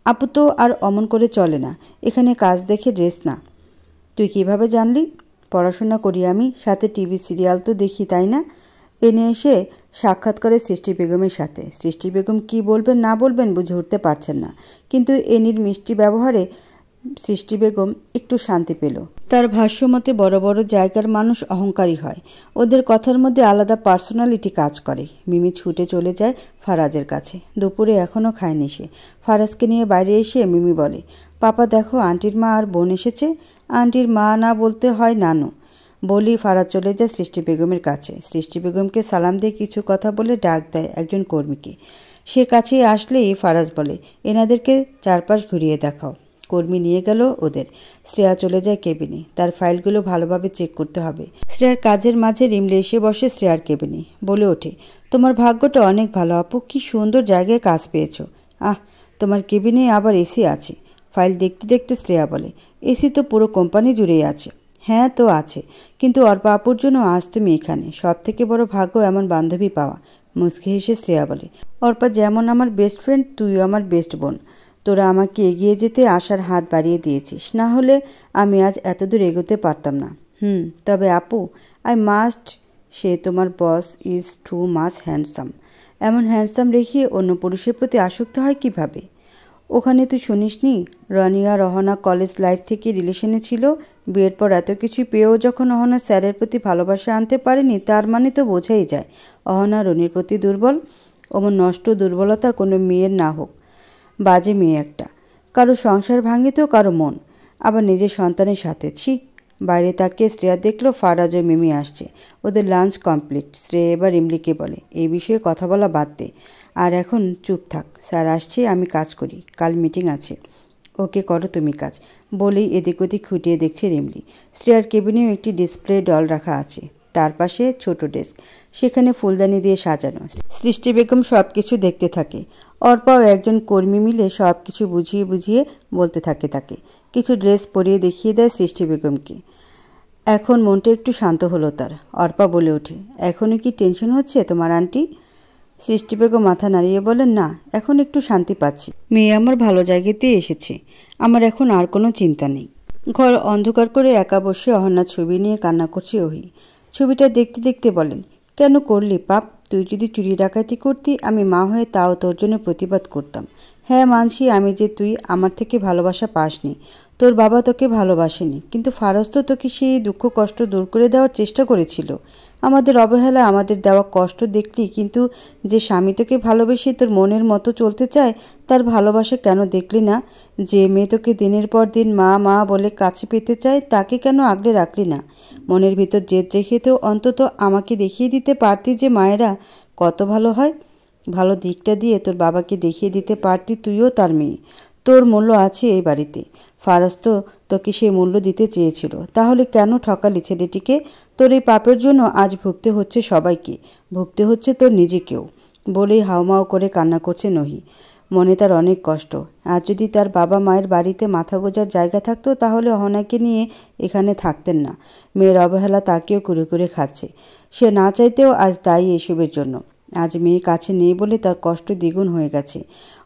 আপু তো আর অমন করে চলে না। এখানে কাজ দেখে ড্রেস না। তুই কিভাবে জানলি? পড়াশোনা করি আমি, সাথে টিভি সিরিয়াল তো দেখি, তাই না? এনে এসে সাক্ষাৎ করে সৃষ্টি বেগমের সাথে। সৃষ্টি বেগম কী বলবেন না বলবেন বুঝে উঠতে পারছেন না, কিন্তু এনির মিষ্টি ব্যবহারে সৃষ্টি বেগম একটু শান্তি পেল। তার ভাষ্যমতে বড় বড় জায়গার মানুষ অহংকারী হয়, ওদের কথার মধ্যে আলাদা পার্সোনালিটি কাজ করে। মিমি ছুটে চলে যায় ফারাজের কাছে। দুপুরে এখনও খায়নি সে। ফারাজকে নিয়ে বাইরে এসে মিমি বলে, পাপা দেখো, আন্টির মা আর বোন এসেছে। আন্টির মা না বলতে হয় নানু। বলি ফারাজ চলে যায় সৃষ্টি বেগমের কাছে। সৃষ্টি বেগমকে সালাম দিয়ে কিছু কথা বলে ডাক দেয় একজন কর্মীকে। সে কাছে আসলেই ফারাজ বলে, এনাদেরকে চারপাশ ঘুরিয়ে দেখাও। কর্মী নিয়ে গেল ওদের। শ্রেয়া চলে যায় কেবিনে। তার ফাইলগুলো ভালোভাবে চেক করতে হবে। শ্রেয়ার কাজের মাঝে রিমলে এসে বসে শ্রেয়ার কেবিনে। বলে ওঠে, তোমার ভাগ্যটা অনেক ভালো আপু, কি সুন্দর জায়গায় কাজ পেয়েছ। আহ, তোমার কেবিনে আবার এসি আছে। ফাইল দেখতে দেখতে শ্রেয়া বলে, এসি তো পুরো কোম্পানি জুড়েই আছে। হ্যাঁ তো আছে, কিন্তু অর্পা আপুর জন্য আজ তুমি এখানে। সব থেকে বড় ভাগ্য এমন বান্ধবী পাওয়া। মুচকি হেসে শ্রেয়া বলে, অর্পা যেমন আমার বেস্ট ফ্রেন্ড, তুইও আমার বেস্ট বোন। তোরা আমাকে এগিয়ে যেতে আসার হাত বাড়িয়ে দিয়েছিস, না হলে আমি আজ এতদূর এগোতে পারতাম না। তবে আপু, আই মাস্ট সে তোমার boss is too much handsome. এমন হ্যান্ডসাম রেখে অন্য পুরুষের প্রতি আসক্ত হয় কিভাবে? ওখানে তুই শুনিসনি রনিয়া রহনা কলেজ লাইফ থেকে রিলেশনে ছিল? বিয়ের পর এত কিছু পেয়েও যখন অহনা স্যারের প্রতি ভালোবাসা আনতে পারেনি, তার মানে তো বোঝাই যায় অহনা রনির প্রতি দুর্বল। অমন নষ্ট দুর্বলতা কোনো মেয়ের না হোক, বাজে মেয়ে একটা। কারো সংসার ভাঙে তো কারো মন, আবার নিজের সন্তানের সাথে। ছি। বাইরে তাকিয়ে শ্রেয়া দেখলো ফারাজ ও মিমি আসছে। ওদের লাঞ্চ কমপ্লিট। শ্রেয়া এবার ইমলিকে বলে, এই বিষয়ে কথা বলা বাদ দে, আর এখন চুপ থাক। স্যার আসছে, আমি কাজ করি, কাল মিটিং আছে। ওকে, করো তুমি কাজ। বলেই এদিক ওদিক খুঁটিয়ে দেখছে রিমলি। শ্রেয়ার কেবিনেও একটি ডিসপ্লে ডল রাখা আছে, তার পাশে ছোট ডেস্ক, সেখানে ফুলদানি দিয়ে সাজানো। সৃষ্টি বেগম সব কিছু দেখতে থাকে। অর্পাও একজন কর্মী মিলে সব কিছু বুঝিয়ে বুঝিয়ে বলতে থাকে তাকে। কিছু ড্রেস পরিয়ে দেখিয়ে দেয় সৃষ্টি বেগমকে। এখন মনটা একটু শান্ত হলো তার। অর্পা বলে ওঠে, এখনও কি টেনশন হচ্ছে তোমার আন্টি? সৃষ্টি বেগম মাথা নাড়িয়ে বলেন, না, এখন একটু শান্তি পাচ্ছি। মেয়ে আমার ভালো জায়গাতেই এসেছে, আমার এখন আর কোনো চিন্তা নেই। ঘর অন্ধকার করে একা বসে অহনার ছবি নিয়ে কান্না করছে ওহি। ছবিটা দেখতে দেখতে বলেন, কেন করলি পাপ? তুই যদি চুরি ডাকাতি করতি, আমি মা হয়ে তাও তোর জন্য প্রতিবাদ করতাম। হ্যাঁ মানছি আমি যে তুই আমার থেকে ভালোবাসা পাসনি, তোর বাবা তোকে ভালোবাসেনি, কিন্তু ফারাজ তো তোকে সেই দুঃখ কষ্ট দূর করে দেওয়ার চেষ্টা করেছিল। আমাদের অবহেলা, আমাদের দেওয়া কষ্ট দেখলি, কিন্তু যে স্বামী তোকে ভালোবেসে তোর মনের মতো চলতে চায় তার ভালোবাসা কেন দেখলি না? যে মেয়ে তোকে দিনের পর দিন মা মা বলে কাছে পেতে চায় তাকে কেন আগলে রাখলি না? মনের ভিতর জেদ রেখে তো অন্তত আমাকে দেখিয়ে দিতে পারতি যে মায়েরা কত ভালো হয়। ভালো দিকটা দিয়ে তোর বাবাকে দেখিয়ে দিতে পারতি তুইও তার মেয়ে। তোর মূল্য আছে এই বাড়িতে। ফারাজ তো তোকে সেই মূল্য দিতে চেয়েছিল, তাহলে কেন ঠকালি ছেলেটিকে? তোর এই পাপের জন্য আজ ভুগতে হচ্ছে সবাইকে, ভুগতে হচ্ছে তোর নিজেকেও। বলেই হাউমাউ করে কান্না করছে নহি। মনে তার অনেক কষ্ট। আজ যদি তার বাবা মায়ের বাড়িতে মাথা গোজার জায়গা থাকতো তাহলে অহনাকে নিয়ে এখানে থাকতেন না। মেয়ের অবহেলা তাকেও কুরে কুরে খাচ্ছে। সে না চাইতেও আজ দায়ী এসবের জন্য। আজ মেয়ে কাছে নেই বলে তার কষ্ট দ্বিগুণ হয়ে গেছে।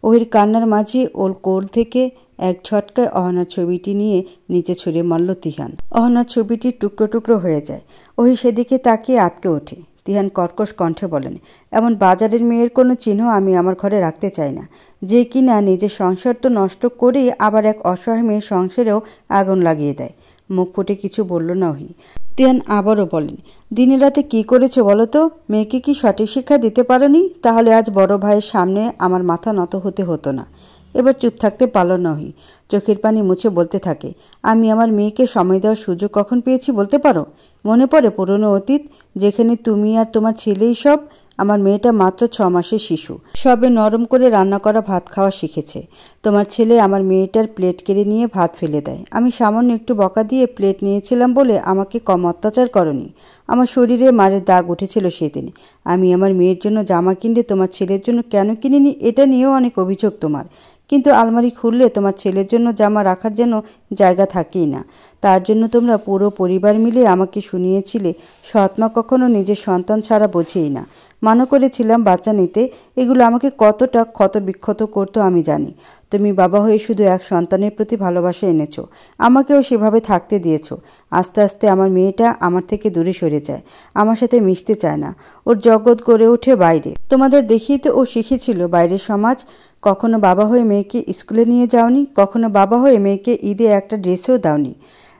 ওহির কান্নার মাঝে ওর কোল থেকে এক ঝটকায় অহনার ছবিটি নিয়ে নিচে ছুঁড়ে মারল তিহান। অহনার ছবিটি টুকরো টুকরো হয়ে যায়। ওহি সেদিকে তাকিয়ে আটকে ওঠে। তিহান কর্কশ কণ্ঠে বলেন, এমন বাজারের মেয়ের কোনো চিহ্ন আমি আমার ঘরে রাখতে চাই না, যে কিনা নিজের সংসার তো নষ্ট করেই আবার এক অসহায় মেয়ের সংসারেও আগুন লাগিয়ে দেয়। মুখ ফুটে কিছু বলল না ওহি। তিহান আবারও বলেন, দিনে রাতে কী করেছো বলো তো? মেয়েকে কি সঠিক শিক্ষা দিতে পারোনি? তাহলে আজ বড় ভাইয়ের সামনে আমার মাথা নত হতে হতো না। এবার চুপ থাকতে পারল নহি। চোখের পানি মুছে বলতে থাকে, আমি আমার মেয়েকে সময় দেওয়ার সুযোগ কখন পেয়েছি বলতে পারো? মনে পড়ে পুরনো অতীত, যেখানে তুমি আর তোমার ছেলেই সব? আমার মেয়েটা মাত্র 6 মাসের শিশু, সবে নরম করে রান্না করা ভাত খাওয়া শিখেছে। তোমার ছেলে আমার মেয়েটার প্লেট কেড়ে নিয়ে ভাত ফেলে দেয়। আমি সামান্য একটু বকা দিয়ে প্লেট নিয়েছিলাম বলে আমাকে কম অত্যাচার করনি। আমার শরীরে মারের দাগ উঠেছিল সেদিন। আমি আমার মেয়ের জন্য জামা কিনলে তোমার ছেলের জন্য কেন কিনিনি এটা নিয়েও অনেক অভিযোগ তোমার। কিন্তু আলমারি খুললে তোমার ছেলের জন্য জামা রাখার জন্য জায়গা থাকেই না। তার জন্য তোমরা পুরো পরিবার মিলে আমাকে শুনিয়েছিলে সৎমা কখনো নিজের সন্তান ছাড়া বোঝেই না। মানা করেছিলাম বাচ্চা নিতে। এগুলো আমাকে কতটা ক্ষত বিক্ষত করতো আমি জানি। তুমি বাবা হয়ে শুধু এক সন্তানের প্রতি ভালোবাসা এনেছো, আমাকেও সেভাবে থাকতে দিয়েছো। আস্তে আস্তে আমার মেয়েটা আমার থেকে দূরে সরে যায়, আমার সাথে মিশতে চায় না। ওর জগৎ গড়ে ওঠে বাইরে। তোমাদের দেখিয়ে তো ও শিখেছিল বাইরের সমাজ। কখনো বাবা হয়ে মেয়েকে স্কুলে নিয়ে যাওনি, কখনো বাবা হয়ে মেয়েকে ঈদে একটা ড্রেসও দাওনি।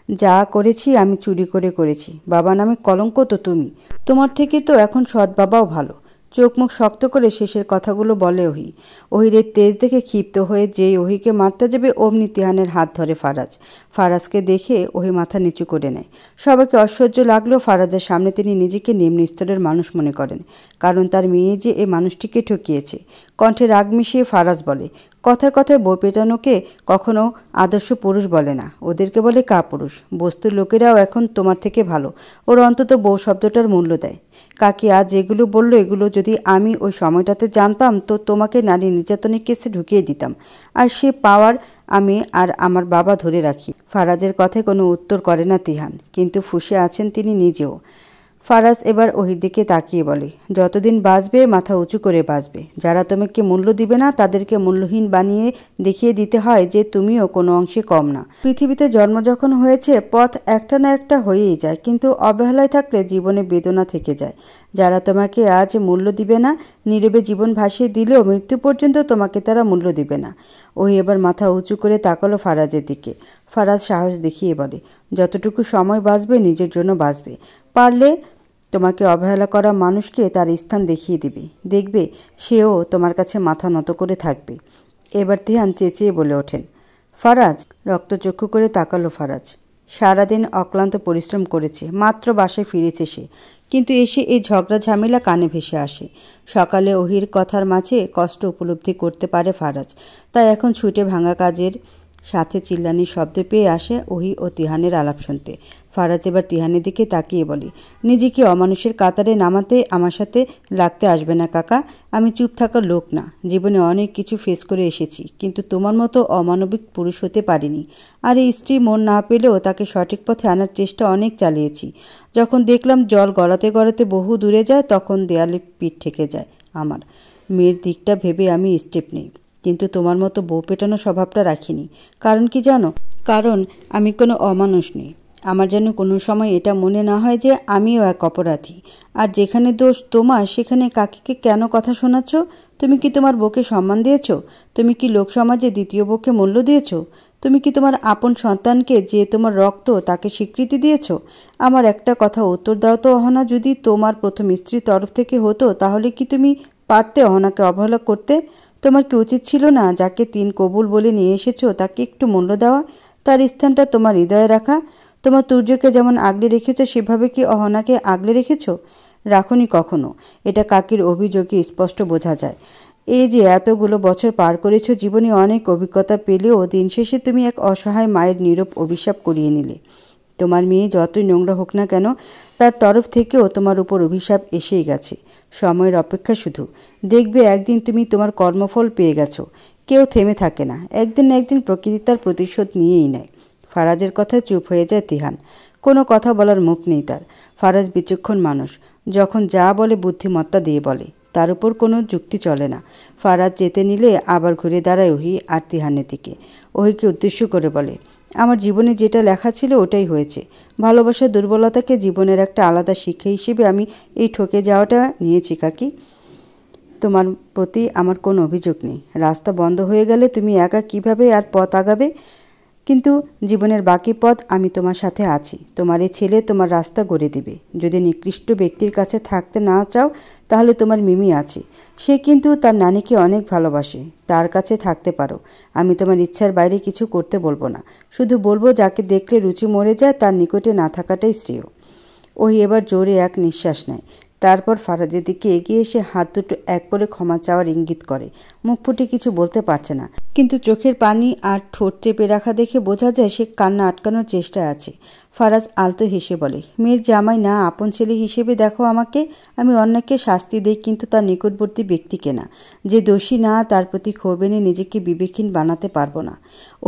যা করেছি আমি চুরি করে করেছি। বাবা নামে কলঙ্ক তো তুমি। তোমার থেকে তো এখন সৎ বাবাও ভালো। চোখ মুখ শক্ত করে শেষের কথাগুলো বলে ওহি। ওহিরের তেজ দেখে ক্ষিপ্ত হয়ে যেই ওহিকে মারতে যাবে অমনি তিহানের হাত ধরে ফারাজ। ফারাজকে দেখে ওহি মাথা নিচু করে নেয়। সবাইকে অসহ্য লাগলেও ফারাজের সামনে তিনি নিজেকে নিম্ন স্তরের মানুষ মনে করেন, কারণ তার মেয়ে যে এই মানুষটিকে ঠকিয়েছে। কণ্ঠে রাগ মিশিয়ে ফারাজ বলে, কথায় কথায় বউ পেটানোকে কখনো আদর্শ পুরুষ বলে না, ওদেরকে বলে কাপুরুষ। বস্তুর লোকেরাও এখন তোমার থেকে ভালো। ওরা অন্তত বউ শব্দটার মূল্য দেয়। কাকি আজ এগুলো বলল, এগুলো যদি আমি ওই সময়টাতে জানতাম তো তোমাকে নারী নির্যাতনের কেসে ঢুকিয়ে দিতাম। আর সে পাওয়ার আমি আর আমার বাবা ধরে রাখি। ফারাজের কথায় কোনো উত্তর করে না তিহান, কিন্তু ফুঁসে আছেন তিনি নিজেও। ফারাজ এবার ওহির দিকে তাকিয়ে বলে, যতদিন বাঁচবে মাথা উঁচু করে বাঁচবে। যারা তোমাকে মূল্য দিবে না তাদেরকে মূল্যহীন বানিয়ে দেখিয়ে দিতে হয় যে তুমিও কোনো অংশে কম না। পৃথিবীতে জন্ম যখন হয়েছে পথ একটা না একটা হয়েই যায়, কিন্তু অবহেলায় থাকলে জীবনে বেদনা থেকে যায়। যারা তোমাকে আজ মূল্য দিবে না, নীরবে জীবন ভাসিয়ে দিলেও মৃত্যু পর্যন্ত তোমাকে তারা মূল্য দিবে না। ওহি এবার মাথা উঁচু করে তাকালো ফারাজের দিকে। ফারাজ সাহস দেখিয়ে বলে, যতটুকু সময় বাঁচবে নিজের জন্য বাঁচবে। পারলে তোমাকে অবহেলা করা মানুষকে তার স্থান দেখিয়ে দিবে। দেখবে সেও তোমার কাছে মাথা নত করে থাকবে। এবার তিহান চেঁচিয়ে বলে ওঠেন, ফারাজ। রক্তচক্ষু করে তাকালো ফারাজ। সারাদিন অক্লান্ত পরিশ্রম করেছে, মাত্র বাসায় ফিরেছে সে, কিন্তু এসে এই ঝগড়া ঝামেলা কানে ভেসে আসে। সকালে ওহির কথার মাঝে কষ্ট উপলব্ধি করতে পারে ফারাজ, তাই এখন ছুটে ভাঙা কাজের সাথে চিল্লানির শব্দ পেয়ে আসে ওহি ও তিহানের আলাপ শুনতে। ফারাজ এবার তিহানের দিকে তাকিয়ে বলে, নিজেকে অমানুষের কাতারে নামাতে আমার সাথে লাগতে আসবে না কাকা। আমি চুপ থাকার লোক না। জীবনে অনেক কিছু ফেস করে এসেছি, কিন্তু তোমার মতো অমানবিক পুরুষ হতে পারিনি। আর এই স্ত্রী মন না পেলেও তাকে সঠিক পথে আনার চেষ্টা অনেক চালিয়েছি। যখন দেখলাম জল গড়াতে গড়াতে বহু দূরে যায়, তখন দেয়ালে পিঠ ঠেকে যায়। আমার মেয়ের দিকটা ভেবে আমি স্টেপ নেই, কিন্তু তোমার মতো বউ পেটানো স্বভাবটা রাখিনি। কারণ কি জানো? কারণ আমি কোনো অমানুষ নই। আমার যেন কোনো সময় এটা মনে না হয় যে আমিও এক অপরাধী। আর যেখানে দোষ তোমার সেখানে কাকিকে কেন কথা শোনাচ্ছ? তুমি কি তোমার বউকে সম্মান দিয়েছ? তুমি কি লোক সমাজে দ্বিতীয় বউকে মূল্য দিয়েছ? তুমি কি তোমার আপন সন্তানকে, যে তোমার রক্ত, তাকে স্বীকৃতি দিয়েছ? আমার একটা কথা উত্তর দাও তো অহনা, যদি তোমার প্রথম স্ত্রীর তরফ থেকে হতো তাহলে কি তুমি পারতে অহনাকে অবহেলা করতে? তোমার কি উচিত ছিল না যাকে 3 কবুল বলে নিয়ে এসেছো তাকে একটু মূল্য দেওয়া, তার স্থানটা তোমার হৃদয়ে রাখা? তোমার তুর্যকে যেমন আগলে রেখেছো সেভাবে কি অহনাকে আগলে রেখেছো? রাখনি কখনো। এটা কাকির অভিযোগে স্পষ্ট বোঝা যায়। এই যে এতগুলো বছর পার করেছো, জীবনে অনেক অভিজ্ঞতা পেলেও দিন শেষে তুমি এক অসহায় মায়ের নীরব অভিশাপ করিয়ে নিলে। তোমার মেয়ে যতই নোংরা হোক না কেন, তার তরফ থেকেও তোমার উপর অভিশাপ এসেই গেছে। সময়ের অপেক্ষা শুধু। দেখবে একদিন তুমি তোমার কর্মফল পেয়ে গেছো। কেউ থেমে থাকে না, একদিন না একদিন প্রকৃতি তার প্রতিশোধ নিয়েই নেয়। ফারাজের কথায় চুপ হয়ে যায় তিহান। কোনো কথা বলার মুখ নেই তার। ফারাজ বিচক্ষণ মানুষ, যখন যা বলে বুদ্ধিমত্তা দিয়ে বলে, তার উপর কোনো যুক্তি চলে না। ফারাজ যেতে নিলে আবার ঘুরে দাঁড়ায় ওহি আর তিহানের দিকে। ওহিকে উদ্দেশ্য করে বলে, আমার জীবনে যেটা লেখা ছিল ওটাই হয়েছে। ভালোবাসার দুর্বলতাকে জীবনের একটা আলাদা শিক্ষা হিসেবে আমি এই ঠকে যাওয়াটা নিয়েছি কাকি। তোমার প্রতি আমার কোনো অভিযোগ নেই। রাস্তা বন্ধ হয়ে গেলে তুমি একা কিভাবে আর পথ আগাবে? কিন্তু জীবনের বাকি পথ আমি তোমার সাথে আছি। তোমার এই ছেলে তোমার রাস্তা গড়ে দিবে। যদি নিকৃষ্ট ব্যক্তির কাছে থাকতে না চাও তাহলে তোমার মিমি আছে। সে কিন্তু তার নানিকে অনেক ভালোবাসে, তার কাছে থাকতে পারো। আমি তোমার ইচ্ছার বাইরে কিছু করতে বলবো না, শুধু বলবো যাকে দেখলে রুচি মরে যায় তার নিকটে না থাকাটাই শ্রেয়। ওই এবার জোরে এক নিঃশ্বাস নেয়, তারপর ফারাজের দিকে এগিয়ে এসে হাত দুটো এক করে ক্ষমা চাওয়ার ইঙ্গিত করে। মুখ ফুটে কিছু বলতে পারছে না, কিন্তু চোখের পানি আর ঠোঁট চেপে রাখা দেখে বোঝা যায় সে কান্না আটকানোর চেষ্টায় আছে। ফারাজ আলতো হেসে বলে, মেয়ের জামাই না, আপন ছেলে হিসেবে দেখো আমাকে। আমি অন্যকে শাস্তি দিই, কিন্তু তার নিকটবর্তী ব্যক্তিকে না। যে দোষী না তার প্রতি ক্ষোভ এনে নিজেকে বিবেকহীন বানাতে পারবো না।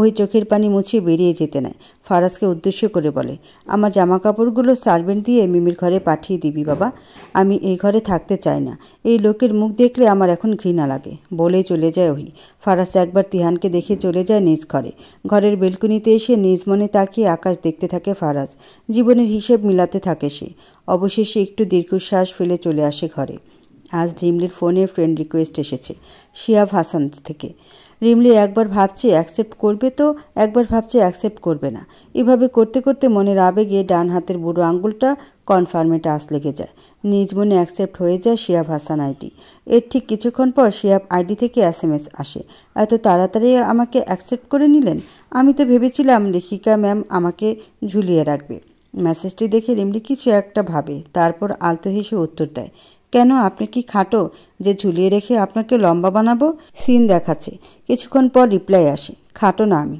ওই চোখের পানি মুছিয়ে বেরিয়ে যেতে নেয়। ফারাজকে উদ্দেশ্য করে বলে, আমার জামা কাপড়গুলো সার্ভেন্ট দিয়ে মিমির ঘরে পাঠিয়ে দিবি বাবা। আমি এই ঘরে থাকতে চাই না। এই লোকের মুখ দেখলে আমার এখন ঘৃণা লাগে। বলেই চলে যায় ওহি। ফারাজ একবার তিহানকে দেখে চলে যায় নিজ ঘরে। ঘরের বেলকুনিতে এসে নিজ মনে তাকিয়ে আকাশ দেখতে থাকে ফারাজ। জীবনের হিসেব মিলাতে থাকে সে। অবশেষে একটু দীর্ঘশ্বাস ফেলে চলে আসে ঘরে। আজ রিমলির ফোনে ফ্রেন্ড রিকোয়েস্ট এসেছে শিহাব হাসান থেকে। রিমলি একবার ভাবছে অ্যাকসেপ্ট করবে, তো একবার ভাবছে অ্যাকসেপ্ট করবে না। এভাবে করতে করতে মনের আবেগে ডান হাতের বুড়ো আঙ্গুলটা কনফার্মে টাচ লেগে যায়। নিজ মনে অ্যাকসেপ্ট হয়ে যায় শিহাব হাসান আইডি। এর ঠিক কিছুক্ষণ পর শিহাব আইডি থেকে SMS আসে, এত তাড়াতাড়ি আমাকে অ্যাকসেপ্ট করে নিলেন? আমি তো ভেবেছিলাম লেখিকা ম্যাম আমাকে ঝুলিয়ে রাখবে। মেসেজটি দেখে রিমলি কিছু একটা ভাবে, তারপর আলতো হেসে উত্তর দেয়, কেন, আপনি কি খাটো যে ঝুলিয়ে রেখে আপনাকে লম্বা বানাবো? সিন দেখাচ্ছে। কিছুক্ষণ পর রিপ্লাই আসে, খাটো না আমি,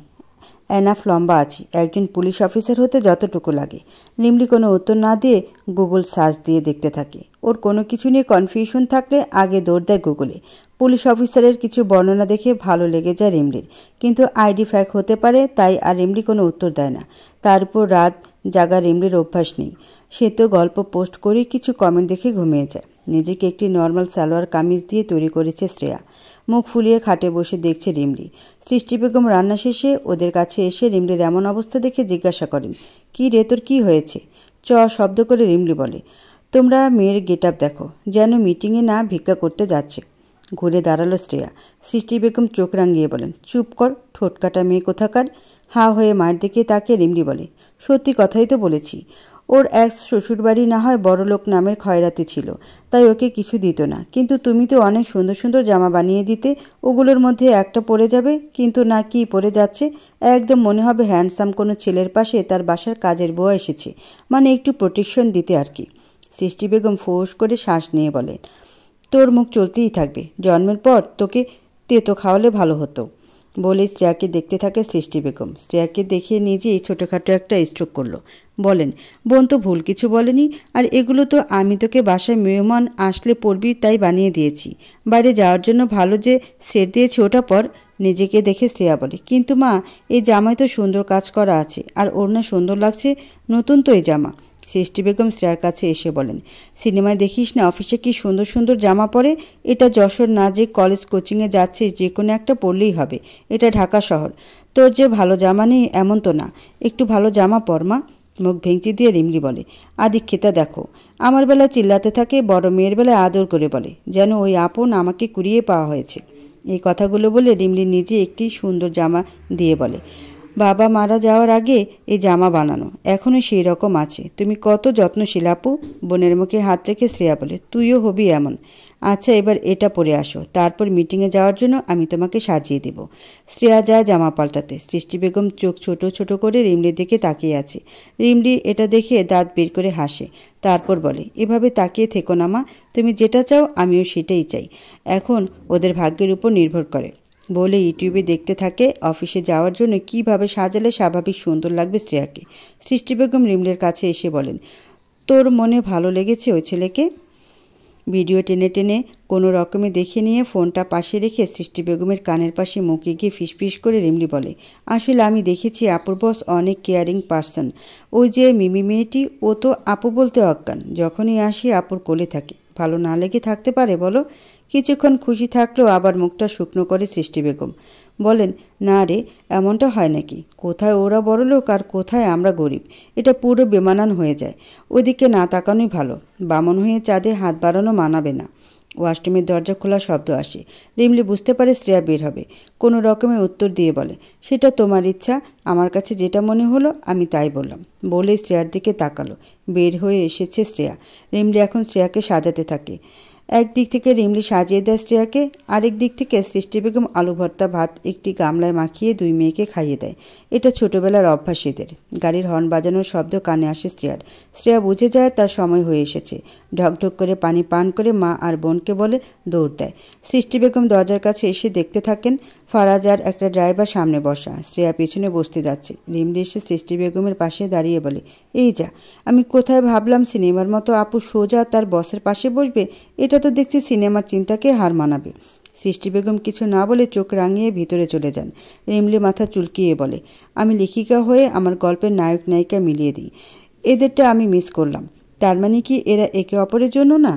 এনাফ লম্বা আছি, একজন পুলিশ অফিসার হতে যতটুকু লাগে। রিমলি কোনো উত্তর না দিয়ে গুগল সার্চ দিয়ে দেখতে থাকে। ওর কোনো কিছু নিয়ে কনফিউশন থাকলে আগে দৌড় দেয় গুগলে। পুলিশ অফিসারের কিছু বর্ণনা দেখে ভালো লেগে যায় রিমলির, কিন্তু আইডি ফ্যাক হতে পারে, তাই আর রিমলি কোনো উত্তর দেয় না। তার উপর রাত জাগা রিমলির অভ্যাস নেই। সে তো গল্প পোস্ট করে কিছু কমেন্ট দেখে ঘুমিয়ে যায়। নিজেকে একটি নর্মাল সালোয়ার কামিজ দিয়ে তৈরি করেছে শ্রেয়া। মুখ ফুলিয়ে খাটে বসে দেখছে রিমলি। সৃষ্টি বেগম রান্না শেষে ওদের কাছে এসে রিমলির এমন অবস্থা দেখে জিজ্ঞাসা করেন, কি রে, তোর কি হয়েছে? শব্দ করে রিমলি বলে, তোমরা মেয়ের গেট আপ দেখো, যেন মিটিংয়ে না ভিক্ষা করতে যাচ্ছে। ঘুরে দাঁড়ালো শ্রেয়া। সৃষ্টি বেগম চোখ রাঙিয়ে বলেন, চুপ কর, ঠোঁটকাটা মেয়ে কোথাকার। হা হয়ে মায়ের দিকে তাকিয়ে রিমলি বলে, সত্যি কথাই তো বলেছি। ওর এক্স শ্বশুরবাড়ি না হয় বড়লোক নামের খয়রাতি ছিল, তাই ওকে কিছু দিত না, কিন্তু তুমি তো অনেক সুন্দর সুন্দর জামা বানিয়ে দিতে, ওগুলোর মধ্যে একটা পরে যাবে, কিন্তু না, কি পরে যাচ্ছে, একদম মনে হবে হ্যান্ডসাম কোনো ছেলের পাশে তার বাসার কাজের বউ এসেছে, মানে একটু প্রোটেকশন দিতে আর কি। সৃষ্টি বেগম ফোঁস করে শ্বাস নিয়ে বলেন, তোর মুখ চলতেই থাকবে, জন্মের পর তোকে তেতো খাওয়ালে ভালো হতো। বলে শ্রেয়াকে দেখতে থাকে সৃষ্টি বেগম। শ্রেয়াকে দেখে নিজেই ছোটোখাটো একটা স্ট্রোক করলো। বলেন, বোন তো ভুল কিছু বলেনি, আর এগুলো তো আমি তোকে বাসায় মেহমান আসলে পরবি তাই বানিয়ে দিয়েছি। বাইরে যাওয়ার জন্য ভালো যে সেট দিয়েছি ওটা পর। নিজেকে দেখে শ্রেয়া বলে, কিন্তু মা, এই জামায় তো সুন্দর কাজ করা আছে, আর ওড়না সুন্দর লাগছে, নতুন তো এই জামা। সৃষ্টি বেগম শ্রেয়ার কাছে এসে বলেন, সিনেমায় দেখিস না অফিসে কি সুন্দর সুন্দর জামা পরে? এটা যশোর না যে কলেজ কোচিংয়ে যাচ্ছিস, যে কোনো একটা পরলেই হবে। এটা ঢাকা শহর, তোর যে ভালো জামা নেই এমন তো না, একটু ভালো জামা পর মা। মুখ ভেঙচি দিয়ে রিমলি বলে, আদিক্ষেতা দেখো, আমার বেলা চিল্লাতে থাকে, বড় মেয়ের বেলায় আদর করে বলে, যেন ওই আপন আমাকে কুড়িয়ে পাওয়া হয়েছে। এই কথাগুলো বলে রিমলি নিজে একটি সুন্দর জামা দিয়ে বলে, বাবা মারা যাওয়ার আগে এই জামা বানানো, এখনও সেই রকম আছে। তুমি কত যত্নশীল আপু। বোনের মুখে হাত রেখে শ্রেয়া বলে, তুইও হবি এমন। আচ্ছা, এবার এটা পরে আসো, তারপর মিটিংয়ে যাওয়ার জন্য আমি তোমাকে সাজিয়ে দেব। শ্রেয়া যায় জামা পাল্টাতে। সৃষ্টি বেগম চোখ ছোট ছোট করে রিমলির দিকে তাকিয়ে আছে। রিমলি এটা দেখে দাঁত বের করে হাসে, তারপর বলে, এভাবে তাকিয়ে থেকো না মা, তুমি যেটা চাও আমিও সেটাই চাই। এখন ওদের ভাগ্যের উপর নির্ভর করে। বলে ইউটিউবে দেখতে থাকে অফিসে যাওয়ার জন্য কিভাবে সাজালে স্বাভাবিক সুন্দর লাগবে শ্রেয়াকে। সৃষ্টি বেগম রিমলির কাছে এসে বলেন, তোর মনে ভালো লেগেছে ওই ছেলেকে? ভিডিও টেনে টেনে কোনো রকমে দেখে নিয়ে ফোনটা পাশে রেখে সৃষ্টি বেগমের কানের পাশে মুখ এগিয়ে ফিসফিস করে রিমলি বলে, আসলে আমি দেখেছি আপুর বস অনেক কেয়ারিং পারসন। ওই যে মিমি মেয়েটি, ও তো আপু বলতে অজ্ঞান, যখনই আসি আপুর কোলে থাকে। ভালো না লেগে থাকতে পারে বলো? কিছুক্ষণ খুশি থাকলেও আবার মুখটা শুকনো করে সৃষ্টি বেগম বলেন, না রে, এমনটা হয় নাকি? কোথায় ওরা বড়লোক আর কোথায় আমরা গরিব, এটা পুরো বেমানান হয়ে যায়। ওদিকে না তাকানোই ভালো। বামন হয়ে চাঁদে হাত বাড়ানো মানাবে না। ওয়াশরুমের দরজা খোলার শব্দ আসে। রিমলি বুঝতে পারে শ্রেয়া বের হবে। কোনো রকমে উত্তর দিয়ে বলে, সেটা তোমার ইচ্ছা, আমার কাছে যেটা মনে হলো আমি তাই বললাম। বলেই শ্রেয়ার দিকে তাকালো। বের হয়ে এসেছে শ্রেয়া। রিমলি এখন শ্রেয়াকে সাজাতে থাকে। একদিক থেকে রিমলি সাজিয়ে দেয় শ্রেয়াকে, আরেক দিক থেকে সৃষ্টি বেগম আলু ভর্তা ভাত একটি গামলায় মাখিয়ে দুই মেয়েকে খাইয়ে দেয়। এটা ছোটবেলার অভ্যাস এদের। গাড়ির হর্ন বাজানোর শব্দ কানে আসে শ্রেয়ার। শ্রেয়া বুঝে যায় তার সময় হয়ে এসেছে। ঢকঢক করে পানি পান করে মা আর বোনকে বলে দৌড় দেয়। সৃষ্টি বেগম দরজার কাছে এসে দেখতে থাকেন ফারাজ আর একটা ড্রাইভার সামনে বসা। শ্রেয়া পেছনে বসতে যাচ্ছে। রিমলি এসে সৃষ্টি বেগমের পাশে দাঁড়িয়ে বলে, এই যা, আমি কোথায় ভাবলাম সিনেমার মতো আপু সোজা তার বসের পাশে বসবে, এটা তো দেখছি সিনেমার চিন্তাকে হার মানাবে। সৃষ্টি বেগম কিছু না বলে চোখ রাঙিয়ে ভিতরে চলে যান। রিমলি মাথা চুলকিয়ে বলে, আমি লেখিকা হয়ে আমার গল্পের নায়ক নায়িকা মিলিয়ে দিই, এদেরটা আমি মিস করলাম। তার মানে কি এরা একে অপরের জন্য না?